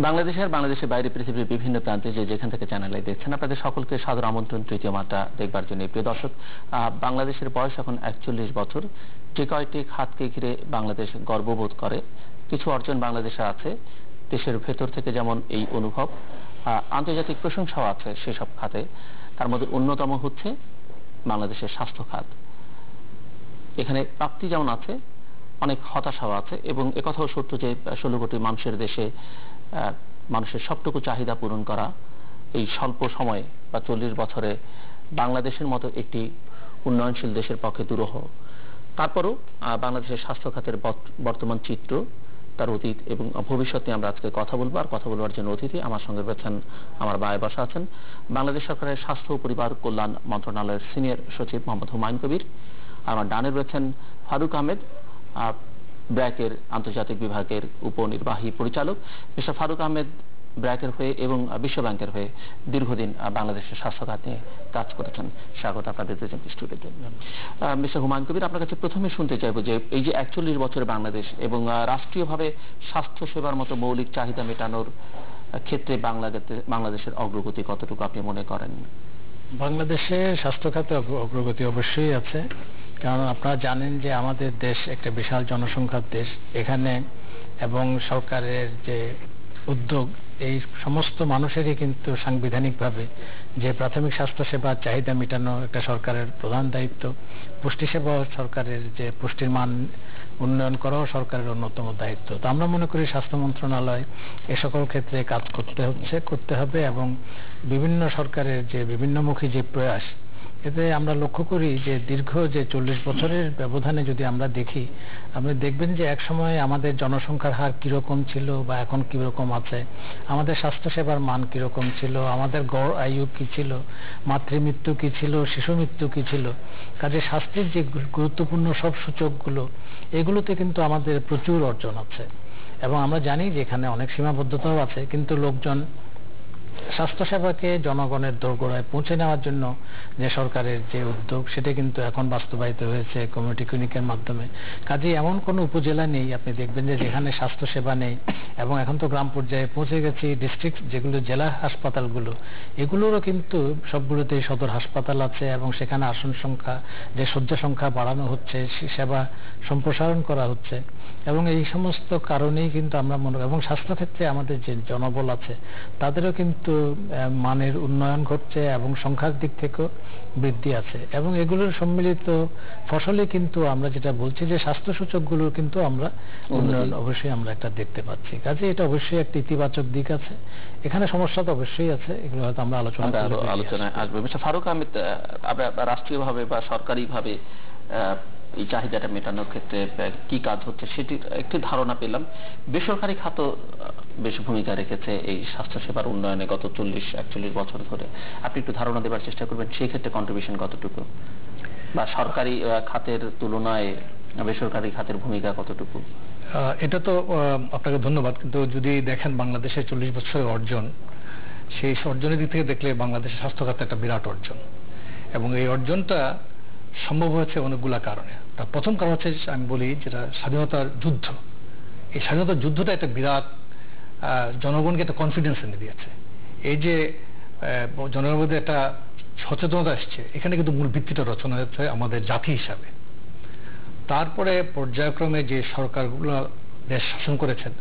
বাংলাদেশে আর বাংলাদেশের বাইরে পৃথিবীর বিভিন্ন প্রান্তে যেখান থেকে চ্যানেলে দেখছেন আপনাদের সকলকে সাদর আমন্ত্রণ তৃতীয় মাত্রা দেখবার জন্য। প্রিয় দর্শক, বাংলাদেশের বয়স এখন 41 বছর। যে কয়টি খাতকে ঘিরে বাংলাদেশ গর্ববোধ করে, কিছু অর্জন বাংলাদেশে আছে দেশের ভেতর থেকে, যেমন এই অনুভব, আন্তর্জাতিক প্রশংসাও আছে সেসব খাতে। তার মধ্যে অন্যতম হচ্ছে বাংলাদেশের স্বাস্থ্য খাত। এখানে প্রাপ্তি যেমন আছে, অনেক হতাশাও আছে, এবং একথাও সত্য যে 16 কোটি মানুষের দেশে মানুষের সবটুকু চাহিদা পূরণ করা এই স্বল্প সময়ে বা 40 বছরে বাংলাদেশের মতো একটি উন্নয়নশীল দেশের পক্ষে দুরূহ। তারপরও বাংলাদেশের স্বাস্থ্য খাতের বর্তমান চিত্র, তার অতীত এবং ভবিষ্যৎ নিয়ে আমরা আজকে কথা বলবো। আর কথা বলবার জন্য অতিথি আমার সঙ্গে রয়েছেন, আমার বায়ে বসা আছেন বাংলাদেশ সরকারের স্বাস্থ্য ও পরিবার কল্যাণ মন্ত্রণালয়ের সিনিয়র সচিব মোহাম্মদ হুমায়ুন কবির। আমার ডানে রয়েছেন ফারুক আহমেদ, ব্র্যাকের আন্তর্জাতিক বিভাগের উপনির্বাহী পরিচালক। মিস্টার ফারুক আহমেদ ব্র্যাকের হয়ে এবং বিশ্ব ব্যাংকের হয়ে দীর্ঘদিন বাংলাদেশের স্বাস্থ্য খাত নিয়ে কাজ করেছেন। স্বাগত আপনাদের দুজন স্টুডিওতে। মিস্টার হুমায়ুন কবির, আপনার কাছে প্রথমে শুনতে চাইবো যে এই যে 41 বছর বাংলাদেশ এবং রাষ্ট্রীয়ভাবে স্বাস্থ্য সেবার মতো মৌলিক চাহিদা মেটানোর ক্ষেত্রে বাংলাদেশের অগ্রগতি কতটুকু আপনি মনে করেন? বাংলাদেশের স্বাস্থ্য খাতে অগ্রগতি অবশ্যই আছে, কারণ আপনারা জানেন যে আমাদের দেশ একটা বিশাল জনসংখ্যার দেশ। এখানে এবং সরকারের যে উদ্যোগ, এই সমস্ত মানুষেরই কিন্তু সাংবিধানিকভাবে যে প্রাথমিক স্বাস্থ্য সেবার চাহিদা মেটানো একটা সরকারের প্রধান দায়িত্ব। পুষ্টি সেবা সরকারের যে পুষ্টির মান উন্নয়ন করাও সরকারের অন্যতম দায়িত্ব। তো আমরা মনে করি স্বাস্থ্য মন্ত্রণালয় এ সকল ক্ষেত্রে কাজ করতে হবে, এবং বিভিন্ন সরকারের যে বিভিন্নমুখী যে প্রয়াস, এতে আমরা লক্ষ্য করি যে দীর্ঘ যে 40 বছরের ব্যবধানে যদি আমরা দেখি, আপনি দেখবেন যে এক সময় আমাদের জনসংখ্যার হার কিরকম ছিল বা এখন কিরকম আছে, আমাদের স্বাস্থ্য সেবার মান কিরকম ছিল, আমাদের গড় আয়ু কি ছিল, মাতৃমৃত্যু কি ছিল, শিশু মৃত্যু কি ছিল। কাজে স্বাস্থ্যের যে গুরুত্বপূর্ণ সব সূচকগুলো, এগুলোতে কিন্তু আমাদের প্রচুর অর্জন আছে। এবং আমরা জানি যে এখানে অনেক সীমাবদ্ধতাও আছে, কিন্তু লোকজন স্বাস্থ্যসেবাকে জনগণের দোরগোড়ায় পৌঁছে নেওয়ার জন্য যে সরকারের যে উদ্যোগ, সেটা কিন্তু এখন বাস্তবায়িত হয়েছে কমিউনিটি ক্লিনিকের মাধ্যমে। কাজে এমন কোনো উপজেলা নেই আপনি দেখবেন যে যেখানে স্বাস্থ্যসেবা নেই। এবং এখন তো গ্রাম পর্যায়ে পৌঁছে গেছি, ডিস্ট্রিক্ট যেগুলো জেলা হাসপাতালগুলো, এগুলোরও কিন্তু সবগুলোতেই সদর হাসপাতাল আছে, এবং সেখানে আসন সংখ্যা, যে শয্যা সংখ্যা বাড়ানো হচ্ছে, সেবা সম্প্রসারণ করা হচ্ছে। এবং এই সমস্ত কারণেই কিন্তু আমরা এবং স্বাস্থ্যক্ষেত্রে আমাদের যে জনবল আছে তাদেরও কিন্তু মানের উন্নয়ন ঘটছে এবং সংখ্যার দিক থেকেও বৃদ্ধি আছে। এবং এগুলোর সম্মিলিত ফসলে কিন্তু আমরা যেটা বলছি যে স্বাস্থ্য সূচকগুলোর কিন্তু আমরা উন্নয়ন অবশ্যই আমরা একটা দেখতে পাচ্ছি। কাজে এটা অবশ্যই একটা ইতিবাচক দিক আছে। এখানে সমস্যা তো অবশ্যই আছে, এগুলো হয়তো আমরা আলোচনায় আসবো। মিস্টার ফারুক আহমেদ, রাষ্ট্রীয়ভাবে বা সরকারিভাবে এই চাহিদাটা মেটানোর ক্ষেত্রে কি কাজ হচ্ছে সেটির একটি ধারণা পেলাম। বেসরকারি খাত বেশ ভূমিকা রেখেছে এই স্বাস্থ্যসেবার উন্নয়নে গত 40-41 বছর ধরে। আপনি একটু ধারণা দেবার চেষ্টা করবেন সেই ক্ষেত্রে কন্ট্রিবিউশন কতটুকু, বা সরকারি খাতের তুলনায় বেসরকারি খাতের ভূমিকা কতটুকু? এটা তো আপনাকে ধন্যবাদ। কিন্তু যদি দেখেন বাংলাদেশের 40 বছরের অর্জন, সেই অর্জনের দিক থেকে দেখলে বাংলাদেশের স্বাস্থ্য খাতে একটা বিরাট অর্জন। এবং এই অর্জনটা সম্ভব হয়েছে অনেকগুলা কারণে। তার প্রথম কারণ হচ্ছে, আমি বলি, যেটা স্বাধীনতার যুদ্ধ। এই স্বাধীনতার যুদ্ধটা একটা বিরাট জনগণকে একটা কনফিডেন্স এনে দিয়েছে। এই যে জনগণের মধ্যে একটা সচেতনতা আসছে, এখানে কিন্তু মূল ভিত্তিটা রচনা হচ্ছে আমাদের জাতি হিসাবে। তারপরে পর্যায়ক্রমে যে সরকারগুলো দেশ শাসন করেছেন,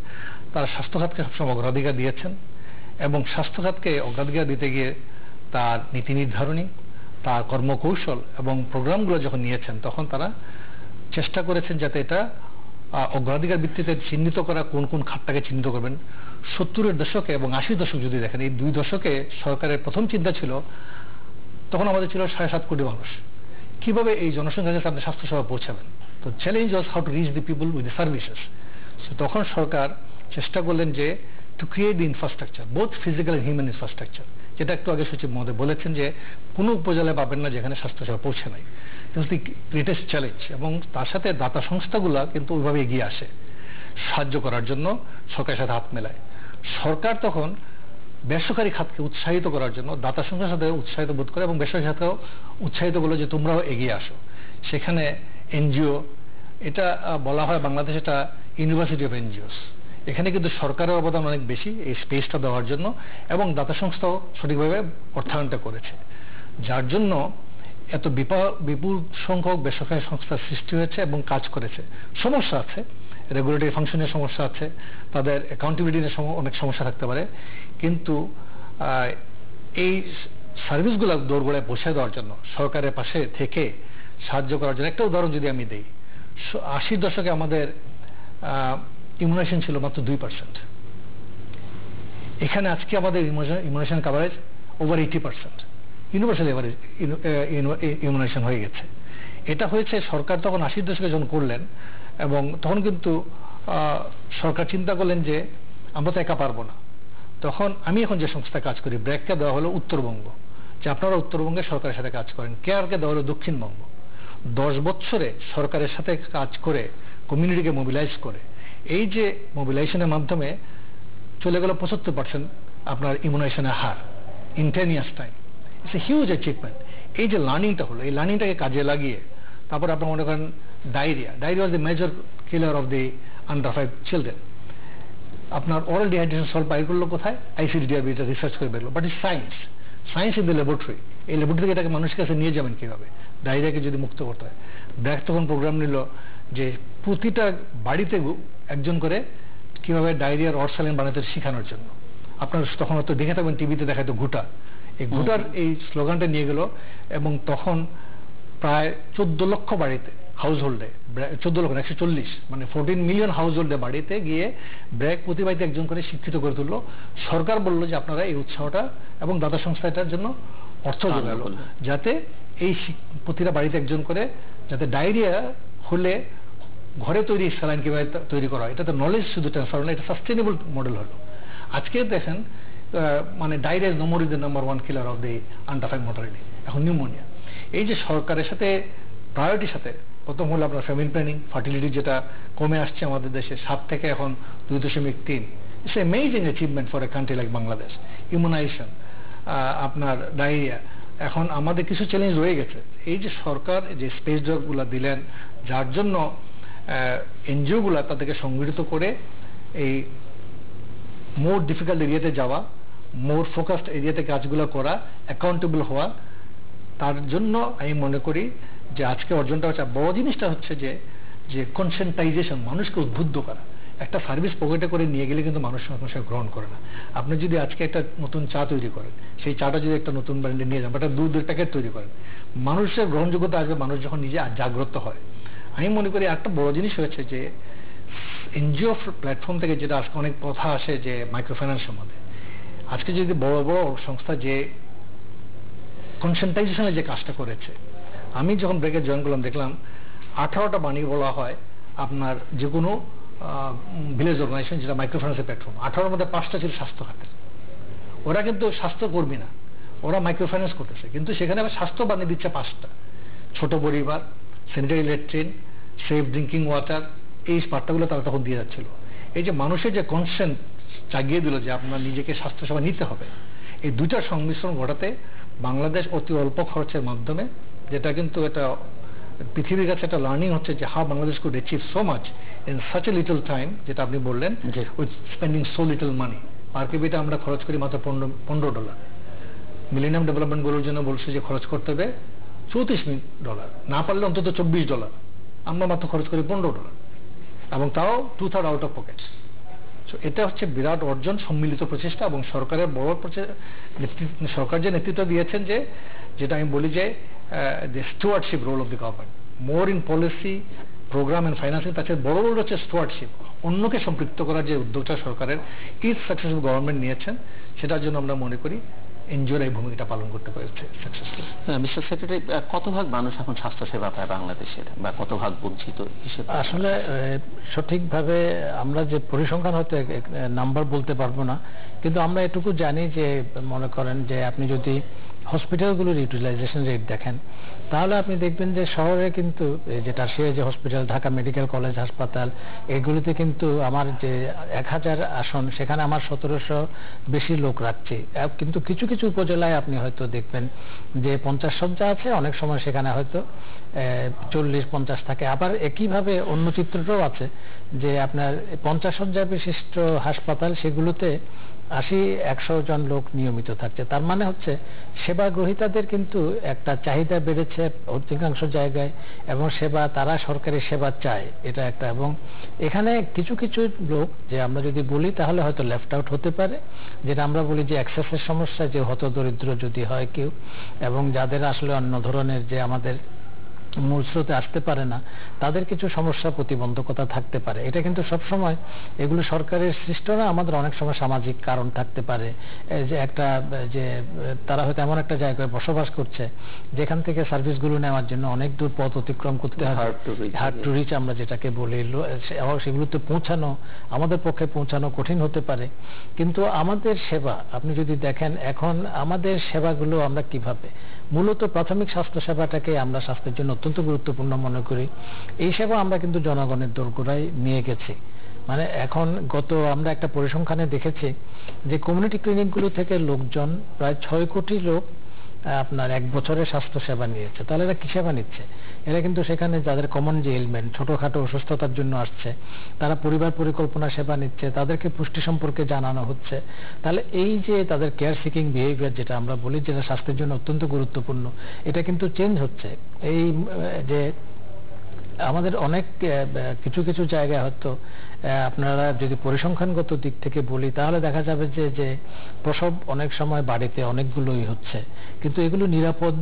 তারা স্বাস্থ্যখাতকে সবসময় অগ্রাধিকার দিয়েছেন, এবং স্বাস্থ্যখাতকে অগ্রাধিকার দিতে গিয়ে তার নীতি নির্ধারণী, তার কর্মকৌশল এবং প্রোগ্রামগুলো যখন নিয়েছেন, তখন তারা চেষ্টা করেছেন যাতে এটা অগ্রাধিকার ভিত্তিতে চিহ্নিত করা, কোন কোন খাতটাকে চিহ্নিত করবেন। 70-এর দশকে এবং 80-র দশক যদি দেখেন, এই দুই দশকে সরকারের প্রথম চিন্তা ছিল, তখন আমাদের ছিল 7.5 কোটি মানুষ, কিভাবে এই জনসংখ্যার কাছে আপনি স্বাস্থ্যসেবা পৌঁছাবেন। তো challenge was how to reach the people with the services. তখন সরকার চেষ্টা করলেন যে to create the infrastructure, both physical and human infrastructure, যেটা একটু আগে সচিব মহোদয় বলেছেন যে কোনো উপজেলায় পাবেন না যেখানে স্বাস্থ্যসেবা পৌঁছে নাই। This the greatest challenge. এবং তার সাথে দাতা সংস্থাগুলো কিন্তু ওইভাবে এগিয়ে আসে সাহায্য করার জন্য, সরকারের সাথে হাত মেলায়। সরকার তখন বেসরকারি খাতকে উৎসাহিত করার জন্য দাতা সংস্থার সাথে উৎসাহিত বোধ করে, এবং বেসরকারি খাতকেও উৎসাহিত করলো যে তোমরাও এগিয়ে আসো। সেখানে এনজিও, এটা বলা হয় বাংলাদেশ এটা ইউনিভার্সিটি অফ এনজিওস। এখানে কিন্তু সরকারের অবদান অনেক বেশি এই স্পেসটা দেওয়ার জন্য, এবং দাতা সংস্থাও সঠিকভাবে অর্থায়নটা করেছে, যার জন্য এত বিপুল সংখ্যক বেসরকারি সংস্থার সৃষ্টি হয়েছে এবং কাজ করেছে। সমস্যা আছে, রেগুলেটরি ফাংশনের সমস্যা আছে, তাদের অ্যাকাউন্টেবিলিটি নিয়ে অনেক সমস্যা থাকতে পারে, কিন্তু এই সার্ভিসগুলো দোরগোড়ায় পৌঁছে দেওয়ার জন্য সরকারের পাশে থেকে সাহায্য করার জন্য, একটা উদাহরণ যদি আমি দিই, 80 দশকে আমাদের ইমিউনাইজেশন ছিল মাত্র 2%। এখানে আজকে আমাদের immunisation coverage over 80%, universal immunisation হয়ে গেছে। এটা হয়েছে সরকার তখন 80 দশকে যখন করলেন, এবং তখন কিন্তু সরকার চিন্তা করলেন যে আমরা তো একা পারবো না। তখন আমি এখন যে সংস্থায় কাজ করি, ব্র্যাককে দেওয়া হলো উত্তরবঙ্গ, যে আপনারা উত্তরবঙ্গে সরকারের সাথে কাজ করেন। কেয়ারকে দেওয়া হলো দক্ষিণবঙ্গ। 10 বছরে সরকারের সাথে কাজ করে, কমিউনিটিকে মোবিলাইজ করে, এই যে মোবিলাইজেশনের মাধ্যমে চলে গেল 75% আপনার ইমিউনাইজেশনের হার in 10 years time. It's a huge achievement. এই যে লার্নিংটা হলো, এই লার্নিংটাকে কাজে লাগিয়ে তারপর আপনার মনে করেন diarrhoea was the major killer of the under 5 children. আপনার অরাল ডিহাইড্রেশন সলভ বাইর করলো কোথায়? আইসিডিডিআরবি এটা রিসার্চ করে বেরলো। But it's science in the laboratory. এই ল্যাবরেটরি এটাকে মানুষের কাছে নিয়ে যাবেন কিভাবে, ডায়রিয়াকে যদি মুক্ত করতে হয়। ব্র্যাক তখন প্রোগ্রাম নিল যে প্রতিটা বাড়িতে একজন করে কিভাবে ডায়রিয়ার অরসালিন বানাতে শেখানোর জন্য। আপনার তখন হয়তো দেখে থাকবেন টিভিতে দেখাতো ঘুটা, এই ঘুটার এই স্লোগানটা নিয়ে গেল, এবং তখন প্রায় 14 লক্ষ বাড়িতে, হাউস হোল্ডে, 14 লক্ষ 140, মানে 14 মিলিয়ন হাউস হোল্ডে বাড়িতে গিয়ে ব্র্যাক প্রতি বাড়িতে একজন করে শিক্ষিত করে তুললো। সরকার বলল যে আপনারা এই উৎসাহটা, এবং দাতা সংস্থা এটার জন্য অর্থ যোগালো, যাতে এই প্রতিটা বাড়িতে একজন করে, যাতে ডায়রিয়া হলে ঘরে তৈরি স্যালাইন কিভাবে তৈরি করা হয়, এটা তো নলেজ শুধু ট্রান্সফার হলো, এটা সাস্টেনেবল মডেল হলো। আজকে দেখেন মানে diarrhoea is no more is the number 1 killer of the under 5 mortality. এখন নিউমোনিয়া, এই যে সরকারের সাথে প্রায়োরিটির সাথে, প্রথম হলো আপনার ফ্যামিলি প্ল্যানিং, ফার্টিলিটি যেটা কমে আসছে আমাদের দেশে 7 থেকে এখন 2.3। It's amazing achievement for a country like Bangladesh. Immunisation, আপনার ডায়রিয়া। এখন আমাদের কিছু চ্যালেঞ্জ রয়ে গেছে। এই যে সরকার যে স্পেস ডগগুলো দিলেন, যার জন্য এনজিওগুলো তাদেরকে সংগঠিত করে এই মোর ডিফিকাল্ট এরিয়াতে যাওয়া, মোর ফোকাসড এরিয়াতে কাজগুলো করা, অ্যাকাউন্টেবল হওয়া, তার জন্য আমি মনে করি যে আজকে অর্জনটা হচ্ছে, বড় জিনিসটা হচ্ছে যে কনসেন্টাইজেশন, মানুষকে উদ্বুদ্ধ করা। একটা সার্ভিস পকেটে করে নিয়ে গেলে কিন্তু মানুষ গ্রহণ করে না। আপনি যদি আজকে একটা নতুন চা তৈরি করেন, সেই চাটা যদি একটা নতুন ব্র্যান্ডে নিয়ে যান, বা একটা দুধের প্যাকেট তৈরি করেন, মানুষের গ্রহণযোগ্যতা আসবে মানুষ যখন নিজে জাগ্রত হয়। আমি মনে করি একটা বড় জিনিস হয়েছে যে এনজিও প্ল্যাটফর্ম থেকে যেটা আজকে অনেক কথা আসে যে মাইক্রোফাইন্যান্সের মধ্যে, আজকে যদি বড় বড় সংস্থা যে কনসেন্টাইজেশনের যে কাজটা করেছে, আমি যখন ব্রেকে জয়েন করলাম দেখলাম 18টা বাণী বলা হয় আপনার যে কোনো ভিলেজ অর্গানাইজেশন, যেটা মাইক্রোফাইন্যান্সের প্ল্যাটফর্ম। 18টার মধ্যে 5টা ছিল স্বাস্থ্য খাতের। ওরা কিন্তু স্বাস্থ্যকর্মী না, ওরা মাইক্রোফাইন্যান্স করতেছে, কিন্তু সেখানে আবার স্বাস্থ্য বাণী দিচ্ছে 5টা। ছোট পরিবার, sanitary latrine, safe drinking water, এই বার্তাগুলো তারা তখন দিয়ে যাচ্ছিল। এই যে মানুষের যে কনসেন্ট জাগিয়ে দিল যে আপনার নিজেকে স্বাস্থ্যসেবা নিতে হবে, এই দুইটার সংমিশ্রণ ঘটাতে বাংলাদেশ অতি অল্প খরচের মাধ্যমে, যেটা কিন্তু এটা পৃথিবীর কাছে একটা লার্নিং হচ্ছে যে how Bangladesh could achieve so much in such a little time, যেটা আপনি বললেন, with spending so little money. Per capital আমরা খরচ করি মাত্র $15। মিলেনিয়াম ডেভেলপমেন্ট গোলের জন্য বলছে যে খরচ করতে হবে $34, না পারলে অন্তত $24। আমরা মাত্র খরচ করি $15, এবং তাও 2/3 আউট অফ পকেট। এটা হচ্ছে বিরাট অর্জন, সম্মিলিত প্রচেষ্টা, এবং সরকারের বড় সরকার যে নেতৃত্ব দিয়েছেন, যেটা আমি বলি যে stewardship role of the government, more in policy, programme and financing, তার চেয়ে বড় রোল হচ্ছে স্টুয়ার্ডশিপ, অন্যকে সম্পৃক্ত করার যে উদ্যোগটা সরকারের ইজ সাকসেসফুল গভর্নমেন্ট নিয়েছেন, সেটার জন্য আমরা মনে করি এনজিওর এই ভূমিকাটা পালন করতে পেরেছে সাকসেসফুল। মিস্টার সেক্রেটারি, কত ভাগ মানুষ এখন স্বাস্থ্যসেবা পায় বাংলাদেশের, বা কত ভাগ বঞ্চিত হিসেবে? আসলে সঠিকভাবে আমরা যে পরিসংখ্যান হয়তো নাম্বার বলতে পারবো না, কিন্তু আমরা এটুকু জানি যে মনে করেন যে আপনি যদি হসপিটালগুলোর ইউটিলাইজেশন রেট দেখেন, তাহলে আপনি দেখবেন যে শহরে কিন্তু যে টারশিয়ারি যে হসপিটাল, ঢাকা মেডিকেল কলেজ হাসপাতাল, এগুলিতে কিন্তু আমার যে 1000 আসন, সেখানে আমার 1700 বেশি লোক রাখছি। কিন্তু কিছু কিছু উপজেলায় আপনি হয়তো দেখবেন যে 50 শয্যা আছে, অনেক সময় সেখানে হয়তো 40-50 থাকে। আবার একইভাবে অন্য চিত্রটাও আছে যে আপনার 50 শয্যা বিশিষ্ট হাসপাতাল, সেগুলোতে 80-100 জন লোক নিয়মিত থাকছে। তার মানে হচ্ছে সেবা গ্রহীতাদের কিন্তু একটা চাহিদা বেড়েছে অধিকাংশ জায়গায়, এবং তারা সরকারি সেবা চায়, এটা একটা। এবং এখানে কিছু কিছু লোক, যে আমরা যদি বলি তাহলে হয়তো লেফট আউট হতে পারে, যেটা আমরা বলি যে অ্যাক্সেসের সমস্যা, যে হতদরিদ্র যদি হয় কেউ, এবং যাদের আসলে অন্য ধরনের যে আমাদের মূল স্রোতে আসতে পারে না, তাদের কিছু সমস্যা প্রতিবন্ধকতা থাকতে পারে। এটা কিন্তু সবসময় এগুলো সরকারের সৃষ্ট না, আমাদের অনেক সময় সামাজিক কারণ থাকতে পারে। যে একটা যে তারা হয়তো এমন একটা জায়গায় বসবাস করছে যেখান থেকে সার্ভিসগুলো নেওয়ার জন্য অনেক দূর পথ অতিক্রম করতে হয়, হার্ড টু রিচ আমরা যেটাকে বলি, সেগুলোতে পৌঁছানো আমাদের পক্ষে পৌঁছানো কঠিন হতে পারে। কিন্তু আমাদের সেবা আপনি যদি দেখেন, এখন আমাদের সেবাগুলো আমরা কিভাবে, মূলত প্রাথমিক স্বাস্থ্য সেবাটাকে আমরা স্বাস্থ্যের জন্য অত্যন্ত গুরুত্বপূর্ণ মনে করি। এই সেবা আমরা কিন্তু জনগণের দোরগোড়ায় নিয়ে গেছি। মানে এখন আমরা একটা পরিসংখ্যানে দেখেছি যে কমিউনিটি ক্লিনিকগুলো থেকে লোকজন প্রায় 6 কোটি লোক আপনার 1 বছরে স্বাস্থ্য সেবা নিয়েছে। তাহলে এরা কি সেবা নিচ্ছে? এরা কিন্তু সেখানে যাদের কমন যে এলিমেন্ট, ছোটখাটো অসুস্থতার জন্য আসছে, তারা পরিবার পরিকল্পনা সেবা নিচ্ছে, তাদেরকে পুষ্টি সম্পর্কে জানানো হচ্ছে। তাহলে এই যে তাদের কেয়ার সিকিং বিহেভিয়ার, যেটা আমরা বলি, যেটা স্বাস্থ্যের জন্য অত্যন্ত গুরুত্বপূর্ণ, এটা কিন্তু চেঞ্জ হচ্ছে। এই যে আমাদের অনেক কিছু কিছু জায়গায় হয়তো আপনারা যদি পরিসংখ্যানগত দিক থেকে বলি, তাহলে দেখা যাবে যে প্রসব অনেক সময় বাড়িতে অনেকগুলোই হচ্ছে, কিন্তু এগুলো নিরাপদ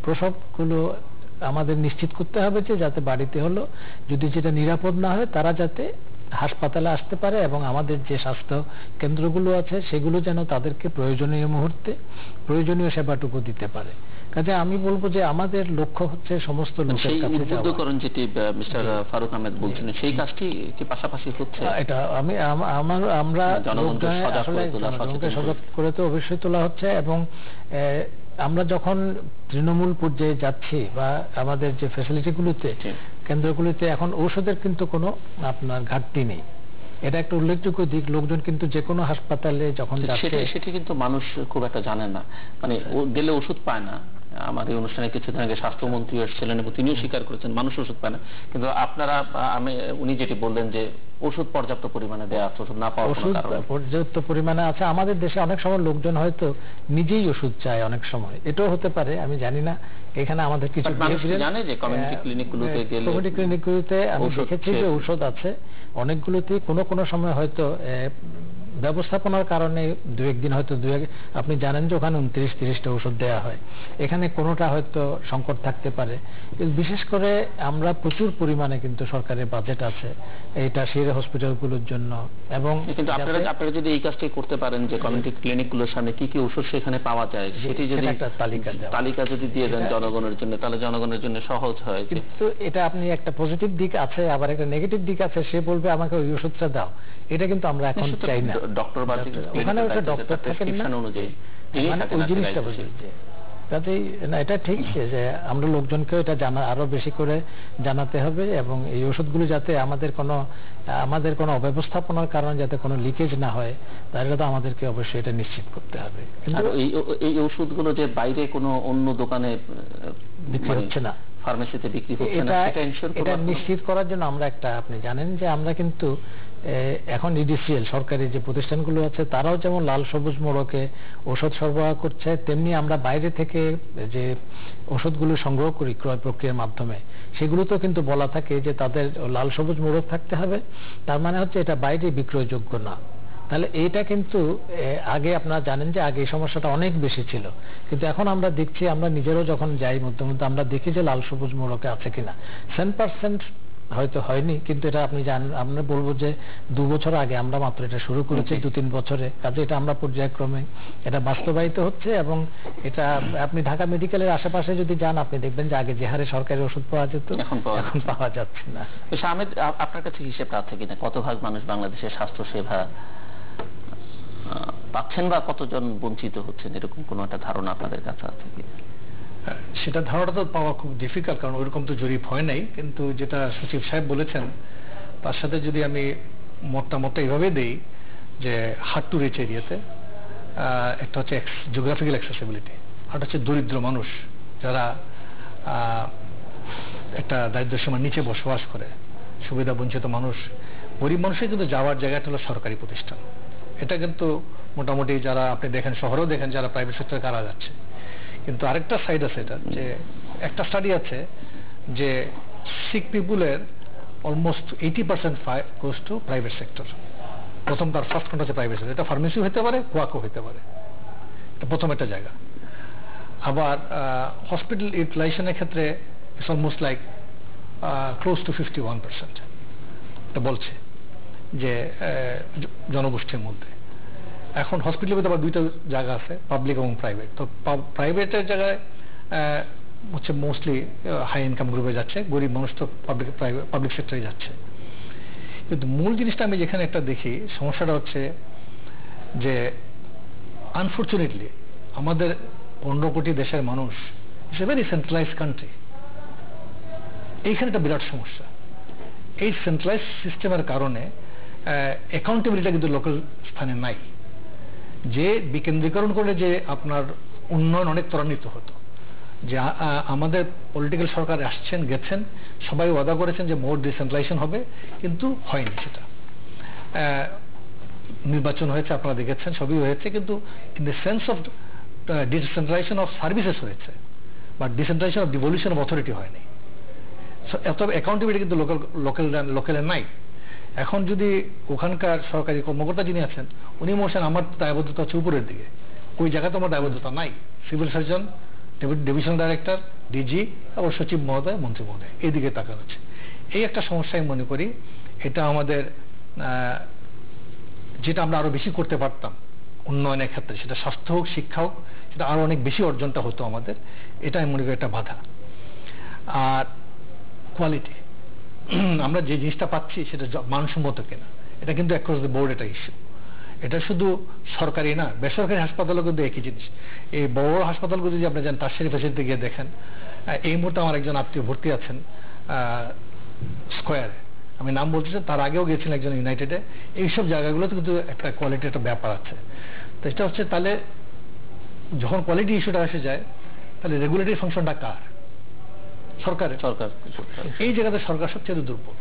প্রসবগুলো আমাদের নিশ্চিত করতে হবে যে যাতে বাড়িতে হলো, যদি যেটা নিরাপদ না হয়, তারা যাতে হাসপাতালে আসতে পারে, এবং আমাদের যে স্বাস্থ্য কেন্দ্রগুলো আছে সেগুলো যেন তাদেরকে প্রয়োজনীয় মুহূর্তে প্রয়োজনীয় সেবাটুকু দিতে পারে। কাজে আমি বলবো যে আমাদের লক্ষ্য হচ্ছে সমস্ত লোকের কাছে যাওয়া। উদ্বুদ্ধকরণ যেটি মিস্টার ফারুক আহমেদ বলছেন, সেই কাজটি কি পাশাপাশি হচ্ছে? এটা আমরা জনগণকে সজাগ করে তো অবশ্যই তোলা হচ্ছে, এবং আমরা যখন তৃণমূল পর্যায়ে যাচ্ছি বা আমাদের যে ফ্যাসিলিটিগুলোতে, কেন্দ্রগুলিতে, এখন ঔষধের কিন্তু কোনো আপনার ঘাটতি নেই। এটা একটা উল্লেখযোগ্য দিক। লোকজন কিন্তু যে কোনো হাসপাতালে যখন যাচ্ছে, সেটি কিন্তু মানুষ খুব একটা জানে না, মানে গেলে ওষুধ পায় না। আমাদের অনুষ্ঠানে কিছুদিন আগে স্বাস্থ্যমন্ত্রী এসেছিলেন এবং তিনিও স্বীকার করেছেন মানুষ ওষুধ পায় না। কিন্তু আপনারা, উনি যেটি বললেন যে ওষুধ পর্যাপ্ত পরিমাণে দেওয়া আছে, ওষুধ না পাওয়ার কোনো কারণে পর্যাপ্ত পরিমাণে আছে। আমাদের দেশে অনেক সময় লোকজন হয়তো নিজেই ওষুধ চায়, অনেক সময় এটাও হতে পারে, আমি জানি না। এখানে আমাদের কিছু জানে যে কমিউনিটি ক্লিনিকগুলোতে গেলে, কমিউনিটি ক্লিনিকগুলোতে আমি দেখেছি যে ঔষধ আছে অনেকগুলোতে। কোনো সময় হয়তো ব্যবস্থাপনার কারণে 2-1 দিন হয়তো আপনি জানেন যে ওখানে 29-30টা ওষুধ দেওয়া হয়, এখানে কোনোটা হয়তো সংকট থাকতে পারে। বিশেষ করে আমরা প্রচুর পরিমাণে কিন্তু সরকারের বাজেট আছে এটা সেই হসপিটালগুলোর জন্য। এবং কিন্তু আপনারা যদি এই কাজটাই করতে পারেন যে কমিউনিটি ক্লিনিকগুলোর সামনে কি কি ওষুধ সেখানে পাওয়া যায়, সেটি যদি একটা তালিকা যদি দিয়ে দেন জনগণের জন্য, তাহলে জনগণের জন্য সহজ হয়। কিন্তু এটা আপনি একটা পজিটিভ দিক আছে, আবার একটা নেগেটিভ দিক আছে। সে বলবে আমাকে ওই ওষুধটা দাও, এটা কিন্তু আমরা এখন চাই না। ডক্টর বা ওখানে ওটা ডক্টর থাকেন না, অনুযায়ী মানে ওই জিনিসটা বুঝতে। কাজেই না, এটা ঠিক যে আমরা লোকজনকে এটা আরো বেশি করে জানাতে হবে, এবং এই ওষুধগুলো যাতে আমাদের কোনো অব্যবস্থাপনার কারণে যাতে কোনো লিকেজ না হয়, তাহলে তো আমাদেরকে অবশ্যই এটা নিশ্চিত করতে হবে। কিন্তু এই ওষুধগুলো যে বাইরে কোনো অন্য দোকানে বিক্রি হচ্ছে না, ফার্মেসিতে বিক্রি হচ্ছে না, এটা নিশ্চিত করার জন্য আমরা আপনি জানেন যে আমরা কিন্তু এখন ইডিসিএল সরকারি যে প্রতিষ্ঠানগুলো আছে, তারাও যেমন লাল সবুজ মোড়কে ওষুধ সরবরাহ করছে, তেমনি আমরা বাইরে থেকে যে ওষুধগুলো সংগ্রহ করি ক্রয় প্রক্রিয়ার মাধ্যমে, সেগুলোতেও কিন্তু বলা থাকে যে তাদের লাল সবুজ মোড়ক থাকতে হবে। তার মানে হচ্ছে এটা বাইরে বিক্রয়যোগ্য না। তাহলে এইটা কিন্তু আগে আপনারা জানেন যে আগে এই সমস্যাটা অনেক বেশি ছিল, কিন্তু এখন আমরা দেখছি, আমরা নিজেরাও যখন যাই মধ্যে মধ্যে আমরা দেখি যে লাল সবুজ মোড়কে আছে কিনা। 100% হয়তো হয়নি, কিন্তু এটা আপনি জানেন, আমরা বলবো যে 2 বছর আগে আমরা মাত্র এটা শুরু করেছি, 2-3 বছরে। কাজে এটা আমরা পর্যায়ক্রমে এটা বাস্তবায়িত হচ্ছে, এবং এটা আপনি ঢাকা মেডিকেলের আশেপাশে যদি যান, আপনি দেখবেন যে আগে যে হারে সরকারি ওষুধ পাওয়া যেত এখন পাওয়া যাচ্ছে না। আহমেদ, আপনার কাছে হিসেবটা আছে কিনা কত ভাগ মানুষ বাংলাদেশের স্বাস্থ্য সেবা পাচ্ছেন বা কতজন বঞ্চিত হচ্ছেন, এরকম কোনো একটা ধারণা আপনাদের কাছে আছে কি? সেটা ধারণা তো পাওয়া খুব ডিফিকাল্ট, কারণ ওইরকম তো জরিপ হয় নাই। কিন্তু যেটা সচিব সাহেব বলেছেন তার সাথে যদি আমি মতটা এইভাবে দেই যে হার্ড টু রিচ এরিয়াতে একটা হচ্ছে জিওগ্রাফিক্যাল অ্যাক্সেসিবিলিটি, আর হচ্ছে দরিদ্র মানুষ যারা একটা দারিদ্র্য সীমার নিচে বসবাস করে, সুবিধা বঞ্চিত মানুষ, গরিব মানুষের কিন্তু যাওয়ার জায়গাটা হলো সরকারি প্রতিষ্ঠান। এটা কিন্তু মোটামুটি যারা আপনি দেখেন শহরেও দেখেন যারা প্রাইভেট সেক্টরে কারা যাচ্ছে। কিন্তু আরেকটা সাইড আছে, এটা যে একটা স্টাডি আছে যে সিক পিপুলের almost 80% goes to private sector. প্রথম তার ফার্স্ট কোনটা হচ্ছে প্রাইভেট সেক্টর, এটা ফার্মেসি হতে পারে, কোয়াকো হতে পারে, এটা প্রথম একটা জায়গা। আবার হসপিটাল ইউটিলাইজেশনের ক্ষেত্রে it's almost like close two 51%, এটা বলছে যে জনগোষ্ঠীর মধ্যে। এখন হসপিটালের মধ্যে আবার দুইটা জায়গা আছে, পাবলিক এবং প্রাইভেট। তো প্রাইভেটের জায়গায় হচ্ছে মোস্টলি হাই ইনকাম গ্রুপে যাচ্ছে, গরিব মানুষ তো পাবলিক সেক্টরে যাচ্ছে। কিন্তু মূল জিনিসটা আমি যেখানে একটা দেখি সমস্যাটা হচ্ছে যে আনফর্চুনেটলি আমাদের 15 কোটি দেশের মানুষ it's a very centralised country. এইখানে একটা বিরাট সমস্যা। এই সেন্ট্রালাইজ সিস্টেমের কারণে অ্যাকাউন্টেবিলিটি কিন্তু লোকাল স্থানে নাই। যে বিকেন্দ্রীকরণ করলে যে আপনার উন্নয়ন অনেক ত্বরান্বিত হতো, যে আমাদের পলিটিক্যাল সরকার আসছেন গেছেন, সবাই ওয়াদা করেছেন যে মোর ডিসেন্ট্রালাইজেশন হবে, কিন্তু হয়নি সেটা। নির্বাচন হয়েছে, আপনারা দেখেছেন, সবই হয়েছে, কিন্তু in the sense of decentralisation of services হয়েছে, but decentralisation of devolution of authority হয়নি। এত অ্যাকাউন্টেবিলিটি কিন্তু লোকালে নাই। এখন যদি ওখানকার সরকারি কর্মকর্তা যিনি আছেন উনি বলছেন আমার দায়বদ্ধতা হচ্ছে উপরের দিকে, ওই জায়গাতে আমার দায়বদ্ধতা নাই। Civil surgeon, divisional director, DG এবং সচিব মহোদয়, মন্ত্রী মহোদয়, এই দিকে তাকানো হচ্ছে। এই একটা সমস্যা আমি মনে করি। এটা আমাদের যেটা আমরা আরো বেশি করতে পারতাম উন্নয়নের ক্ষেত্রে, সেটা স্বাস্থ্য হোক, শিক্ষা হোক, সেটা আরো অনেক বেশি অর্জনটা হতো আমাদের। এটা আমি মনে করি একটা বাধা। আর কোয়ালিটি, আমরা যে জিনিসটা পাচ্ছি সেটা মানসম্মত কিনা, এটা কিন্তু অ্যাক্রস দ্য বোর্ড একটা ইস্যু। এটা শুধু সরকারি না, বেসরকারি হাসপাতালও কিন্তু একই জিনিস। এই বড় হাসপাতালগুলো যদি আপনি যান, টারশারি ফ্যাসিলিটি গিয়ে দেখেন, এই মুহূর্তে আমার একজন আত্মীয় ভর্তি আছেন স্কোয়ারে, আমি নাম বলছি, তার আগেও গেছিলেন একজন ইউনাইটেডে। এইসব জায়গাগুলোতে কিন্তু একটা কোয়ালিটি একটা ব্যাপার আছে। তো এটা হচ্ছে, তাহলে যখন কোয়ালিটি ইস্যুটা এসে যায়, তাহলে রেগুলেটরি ফাংশনটা কার? সরকার। এই জায়গাতে সরকার সবচেয়ে দুর্বল।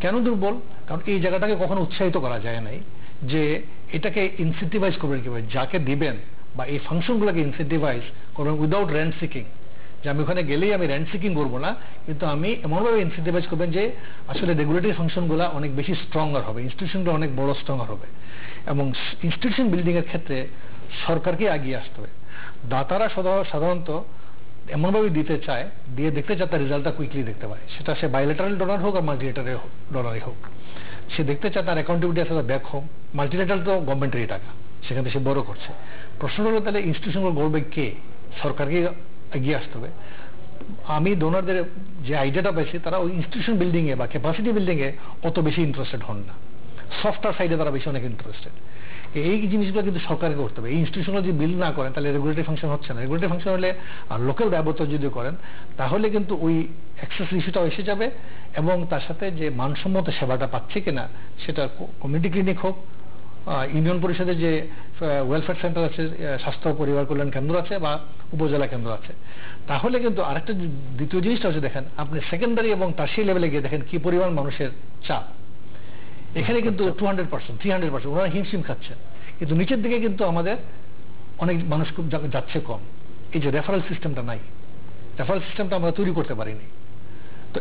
কেন দুর্বল? কারণ এই জায়গাটাকে কখনো উৎসাহিত করা যায় নাই যে এটাকে ইনসেন্টিভাইজ করবেন কিভাবে, যাকে দিবেন বা এই ফাংশনগুলোকে ইনসেন্টিভাইজ করবেন উইদাউট রেন্ট সিকিং, যে আমি ওখানে গেলেই আমি রেন্ট সিকিং করবো না, কিন্তু আমি এমনভাবে ইনসেন্টিভাইজ করবেন যে আসলে রেগুলেটরি ফাংশনগুলো অনেক বেশি স্ট্রঙ্গার হবে, ইনস্টিটিউশনগুলো অনেক বড় স্ট্রঙ্গার হবে। এবং ইনস্টিটিউশন বিল্ডিং এর ক্ষেত্রে সরকারকে এগিয়ে আসতে হবে। দাতারা সাধারণত এমনভাবে দিতে চায়, দিয়ে দেখতে চায় তার রেজাল্টটা কুইকলি দেখতে পায়, সেটা সে বাইলেটারাল ডোনার হোক আর মাল্টিলেটারাল ডোনারই হোক। সে দেখতে চায় তার অ্যাকাউন্টেবিলিটি আছে, তার ব্যাক হোম। মাল্টিলেটারাল তো গভর্নমেন্টেরই টাকা, সেখান থেকে সে বড় করছে। প্রশ্ন হলো তাহলে ইনস্টিটিউশনগুলো গড়বে কে? সরকারকে এগিয়ে আসতে হবে। আমি ডোনারদের যে আইডিয়াটা পাইছি, তারা ওই ইনস্টিটিউশন বিল্ডিং এ বা ক্যাপাসিটি বিল্ডিং এ অত বেশি ইন্টারেস্টেড হন না, সফটওয়্যার সাইডে তারা বেশি অনেক ইন্টারেস্টেড। এই জিনিসগুলো কিন্তু সরকারকে করতে হবে। এই ইনস্টিটিউশনগুলো যদি বিল না করেন তাহলে রেগুলেটরি ফাংশন হচ্ছে না। রেগুলেটরি ফাংশন হলে আর লোকাল দায়বদ্ধতা যদি করেন, তাহলে কিন্তু ওই অ্যাক্সেস ইস্যুটাও এসে যাবে, এবং তার সাথে যে মানসম্মত সেবাটা পাচ্ছে কিনা, সেটা কমিউনিটি ক্লিনিক হোক, ইউনিয়ন পরিষদের যে ওয়েলফেয়ার সেন্টার আছে, স্বাস্থ্য পরিবার কল্যাণ কেন্দ্র আছে বা উপজেলা কেন্দ্র আছে, তাহলে কিন্তু আরেকটা দ্বিতীয় জিনিসটা হচ্ছে, দেখেন আপনি সেকেন্ডারি এবং টারশিয়ারি লেভেলে গিয়ে দেখেন কি পরিমাণ মানুষের চাপ। এখানে কিন্তু 200%, 300% ওনারা হিমশিম খাচ্ছেন, কিন্তু নিচের দিকে কিন্তু আমাদের অনেক মানুষ খুব যাচ্ছে কম। এই যে রেফারেল সিস্টেমটা নাই, রেফারেল সিস্টেমটা আমরা তৈরি করতে পারিনি। তো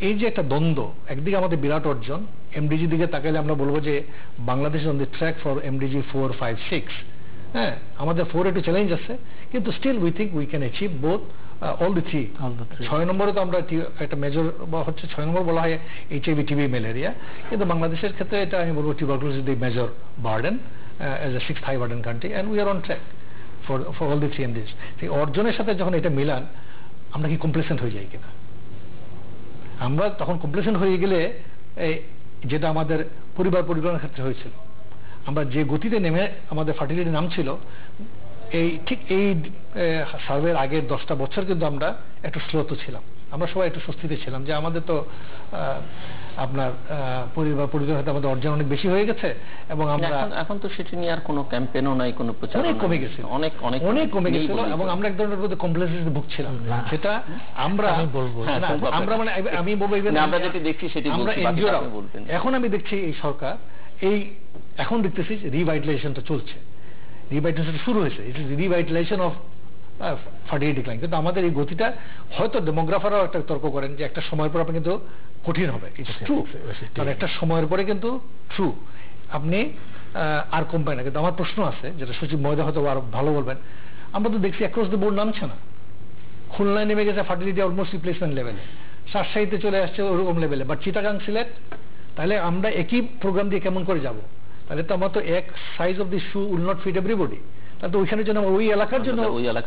এই যে একটা দ্বন্দ্ব, একদিকে আমাদের বিরাট অর্জন, এমডিজি দিকে তাকাইলে আমরা বলবো যে Bangladesh on the track for MDG 4, 5, 6। হ্যাঁ, আমাদের 4 একটু চ্যালেঞ্জ আছে, কিন্তু still we think we can achieve both all the three. 6 নম্বরে তো আমরা একটা মেজর বা হচ্ছে 6 নম্বর বলা হয় HIV, TB, ম্যালেরিয়া, কিন্তু বাংলাদেশের ক্ষেত্রে এটা আমি বলবো tuberculosis is the major burden as a 6th high burden country, and we are on track for all the 3 MDs. সেই অর্জনের সাথে যখন এটা মিলান, আমরা কি কমপ্লেসেন্ট হয়ে যাই কিনা? আমরা তখন কমপ্লেসেন্ট হয়ে গেলে যেটা আমাদের পরিবার পরিকল্পনার ক্ষেত্রে হয়েছিল, আমরা যে গতিতে নেমে আমাদের ফার্টিলিটি নামছিল, ঠিক এই সার্ভের আগের 10টা বছর কিন্তু আমরা একটু স্লোত ছিলাম। আমরা সবাই একটু স্বস্তিতে ছিলাম যে আমাদের তো আপনার পরিবার পরিজন হয়তো আমাদের অর্জন অনেক বেশি হয়ে গেছে, এবং আমরা এখন তো সেটি নিয়ে আর কোনো ক্যাম্পেইনও নাই, কোনো প্রচার অনেক কমে গেছে, অনেক কমে গেছিল, এবং আমরা এক ধরনের মধ্যে কমপ্লেক্সিটিতে ভুগছিলাম। সেটা আমরা বলবো আমরা মানে আমি বলবো আমরা যেটি দেখছি সেটি আমরা এনজিওরা। এখন আমি দেখছি এই সরকার এখন দেখতেছি রিভাইটালাইজেশনটা চলছে, রিভাইটালাইজেশন শুরু হয়েছে, it is revitalisation of fertility decline. কিন্তু আমাদের এই গতিটা হয়তো ডেমোগ্রাফাররাও একটা তর্ক করেন যে একটা সময়ের পর আপনি কিন্তু কঠিন হবে, ইটস ট্রু, কারণ একটা সময়ের পরে কিন্তু ট্রু আপনি আর কমবে না। কিন্তু আমার প্রশ্ন আছে, যেটা সচিব মহোদয় হয়তো আরো ভালো বলবেন, আমরা তো দেখছি অ্যাক্রস দ্য বোর্ড নামছে না। খুলনায় নেমে গেছে ফার্টিলিটি অলমোস্ট রিপ্লেসমেন্ট লেভেলে, রাজশাহীতে চলে আসছে ওরকম লেভেলে, বাট চিটাগাং সিলেট, তাহলে আমরা একই প্রোগ্রাম দিয়ে কেমন করে যাব? তাহলে তো আমার তো এক size of the shoe will not fit everybody. তাহলে তো ওইখানের জন্য ওই এলাকার জন্য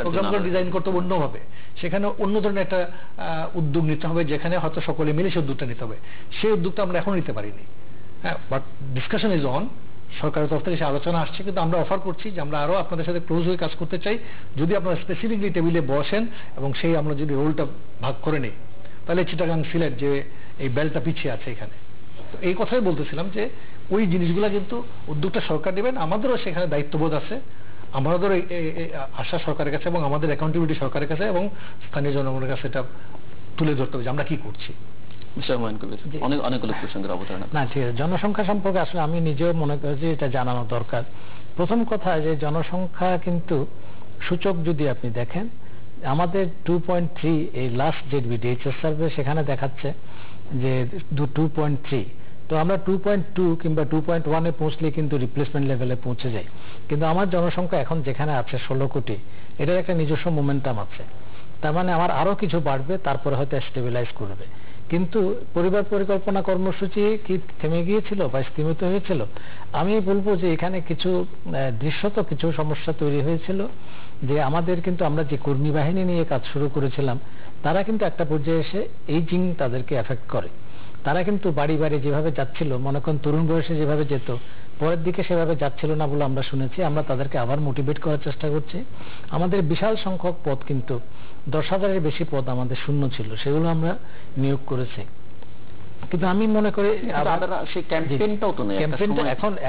প্রোগ্রামগুলো ডিজাইন করতে অন্য হবে, সেখানে অন্য ধরনের একটা উদ্যোগ নিতে হবে, যেখানে হয়তো সকলে মিলে সেই উদ্যোগটা নিতে হবে। সেই উদ্যোগটা আমরা এখন নিতে পারিনি। হ্যাঁ, বাট ডিসকাশন ইজ অন, সরকারের তরফ থেকে সে আলোচনা আসছে, কিন্তু আমরা অফার করছি যে আমরা আরো আপনাদের সাথে ক্লোজ হয়ে কাজ করতে চাই। যদি আপনারা স্পেসিফিকলি টেবিলে বসেন এবং সেই আমরা যদি রোলটা ভাগ করে নিই, তাহলে চিটাগাং সিলেট যে এই বেলটা পিছিয়ে আছে এখানে, তো এই কথাই বলতেছিলাম যে ওই জিনিসগুলা কিন্তু উদ্যোগটা সরকার নেবেন, আমাদেরও সেখানে দায়িত্ববোধ আছে, আমাদের আশা সরকারের কাছে এবং আমাদের অ্যাকাউন্টেবিলিটি সরকারের কাছে এবং স্থানীয় জনগণের কাছে এটা তুলে ধরতে হবে যে আমরা কি করছি। অনেকগুলো প্রসঙ্গের অবতারণা। না, ঠিক আছে। জনসংখ্যা সম্পর্কে আসলে আমি নিজেও মনে করি যে এটা জানানো দরকার। প্রথম কথা যে জনসংখ্যা কিন্তু সূচক যদি আপনি দেখেন, আমাদের 2.3 এই লাস্ট যে ডিএইচএস সার্ভে সেখানে দেখাচ্ছে যে 2.3, তো আমরা 2.2 কিংবা 2.1 পৌঁছলে কিন্তু রিপ্লেসমেন্ট লেভেলে পৌঁছে যাই। কিন্তু আমার জনসংখ্যা এখন যেখানে আছে 16 কোটি, এটার একটা নিজস্ব মোমেন্টাম আছে। তার মানে আমার আরো কিছু বাড়বে, তারপরে হয়তো স্টেবিলাইজ করবে। কিন্তু পরিবার পরিকল্পনা কর্মসূচি কি থেমে গিয়েছিল বা স্থিমিত হয়েছিল? আমি বলবো যে এখানে কিছু দৃশ্যত কিছু সমস্যা তৈরি হয়েছিল, যে আমাদের কিন্তু আমরা যে কর্মী বাহিনী নিয়ে কাজ শুরু করেছিলাম, তারা কিন্তু একটা পর্যায়ে এসে এইজিং তাদেরকে এফেক্ট করে। তারা কিন্তু বাড়ি বাড়ি যেভাবে যাচ্ছিল, মনে করেন তরুণ বয়সে যেভাবে যেত, পরের দিকে সেভাবে যাচ্ছিল না বলে আমরা শুনেছি। আমরা তাদেরকে আবার মোটিভেট করার চেষ্টা করছি। আমাদের বিশাল সংখ্যক পদ, কিন্তু 10,000-এর বেশি পদ আমাদের শূন্য ছিল, সেগুলো আমরা নিয়োগ করেছি। কিন্তু আমি মনে করি